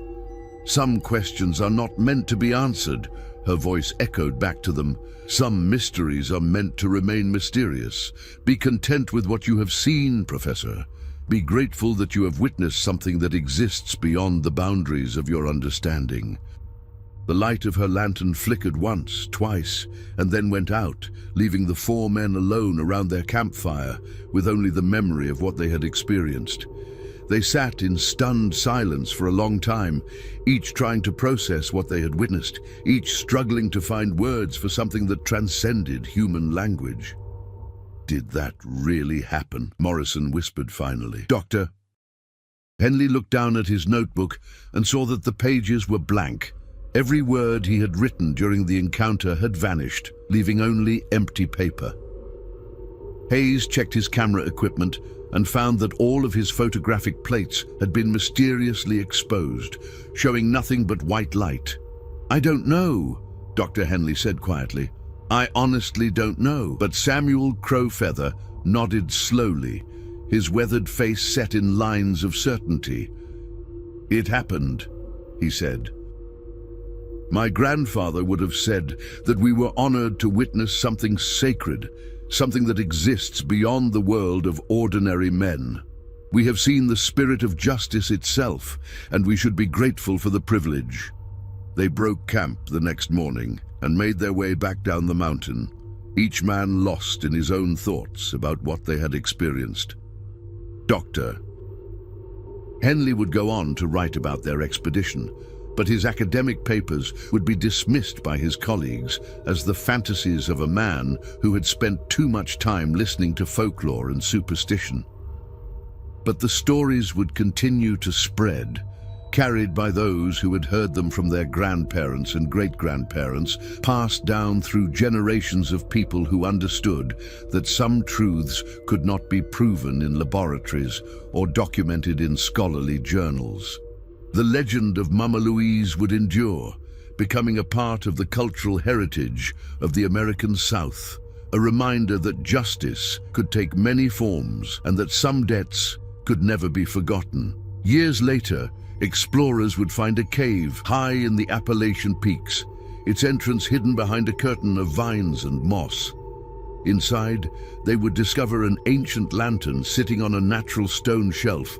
"Some questions are not meant to be answered," her voice echoed back to them. "Some mysteries are meant to remain mysterious. Be content with what you have seen, Professor. Be grateful that you have witnessed something that exists beyond the boundaries of your understanding." The light of her lantern flickered once, twice, and then went out, leaving the four men alone around their campfire, with only the memory of what they had experienced. They sat in stunned silence for a long time, each trying to process what they had witnessed, each struggling to find words for something that transcended human language. "Did that really happen?" Morrison whispered finally. "Doctor?" Henley looked down at his notebook and saw that the pages were blank. Every word he had written during the encounter had vanished, leaving only empty paper. Hayes checked his camera equipment and found that all of his photographic plates had been mysteriously exposed, showing nothing but white light. "I don't know," Dr. Henley said quietly. "I honestly don't know." But Samuel Crowfeather nodded slowly, his weathered face set in lines of certainty. "It happened," he said. "My grandfather would have said that we were honored to witness something sacred, something that exists beyond the world of ordinary men. We have seen the spirit of justice itself, and we should be grateful for the privilege." They broke camp the next morning and made their way back down the mountain, each man lost in his own thoughts about what they had experienced. Dr. Henley would go on to write about their expedition, but his academic papers would be dismissed by his colleagues as the fantasies of a man who had spent too much time listening to folklore and superstition. But the stories would continue to spread, carried by those who had heard them from their grandparents and great-grandparents, passed down through generations of people who understood that some truths could not be proven in laboratories or documented in scholarly journals. The legend of Mama Louise would endure, becoming a part of the cultural heritage of the American South, a reminder that justice could take many forms and that some debts could never be forgotten. Years later, explorers would find a cave high in the Appalachian peaks, its entrance hidden behind a curtain of vines and moss. Inside, they would discover an ancient lantern sitting on a natural stone shelf,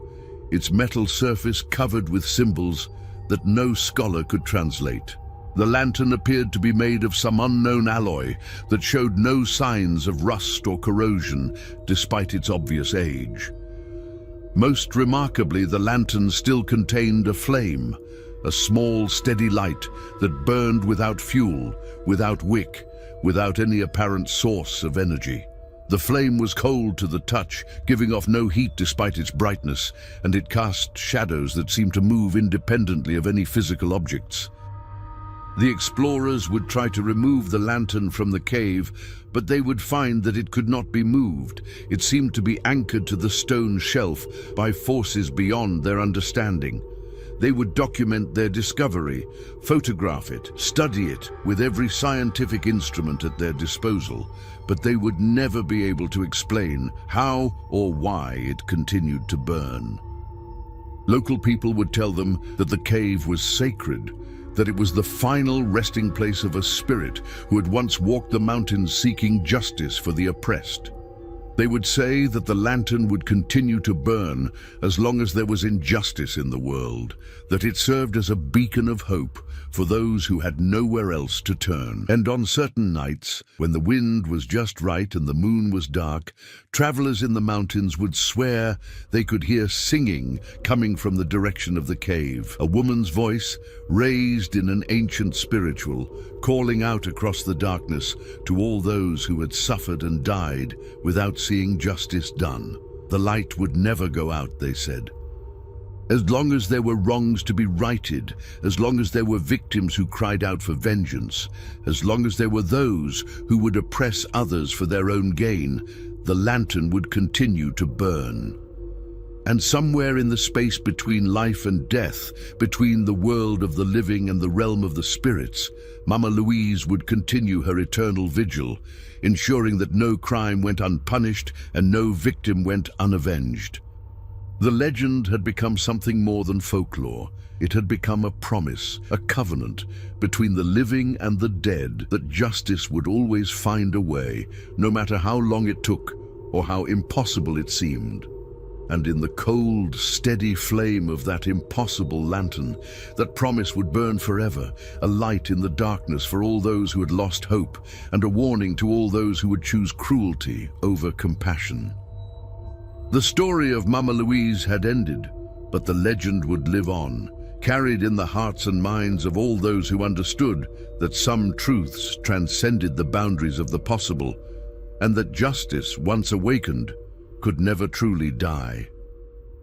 its metal surface covered with symbols that no scholar could translate. The lantern appeared to be made of some unknown alloy that showed no signs of rust or corrosion, despite its obvious age. Most remarkably, the lantern still contained a flame, a small, steady light that burned without fuel, without wick, without any apparent source of energy. The flame was cold to the touch, giving off no heat despite its brightness, and it cast shadows that seemed to move independently of any physical objects. The explorers would try to remove the lantern from the cave, but they would find that it could not be moved. It seemed to be anchored to the stone shelf by forces beyond their understanding. They would document their discovery, photograph it, study it with every scientific instrument at their disposal, but they would never be able to explain how or why it continued to burn. Local people would tell them that the cave was sacred, that it was the final resting place of a spirit who had once walked the mountains seeking justice for the oppressed. They would say that the lantern would continue to burn as long as there was injustice in the world, that it served as a beacon of hope for those who had nowhere else to turn. And on certain nights, when the wind was just right and the moon was dark, travelers in the mountains would swear they could hear singing coming from the direction of the cave, a woman's voice raised in an ancient spiritual, calling out across the darkness to all those who had suffered and died without seeing justice done. The light would never go out, they said. As long as there were wrongs to be righted, as long as there were victims who cried out for vengeance, as long as there were those who would oppress others for their own gain, the lantern would continue to burn. And somewhere in the space between life and death, between the world of the living and the realm of the spirits, Mama Louise would continue her eternal vigil, ensuring that no crime went unpunished and no victim went unavenged. The legend had become something more than folklore. It had become a promise, a covenant between the living and the dead that justice would always find a way, no matter how long it took or how impossible it seemed. And in the cold, steady flame of that impossible lantern, that promise would burn forever, a light in the darkness for all those who had lost hope, and a warning to all those who would choose cruelty over compassion. The story of Mama Louise had ended, but the legend would live on, carried in the hearts and minds of all those who understood that some truths transcended the boundaries of the possible, and that justice, once awakened, could never truly die.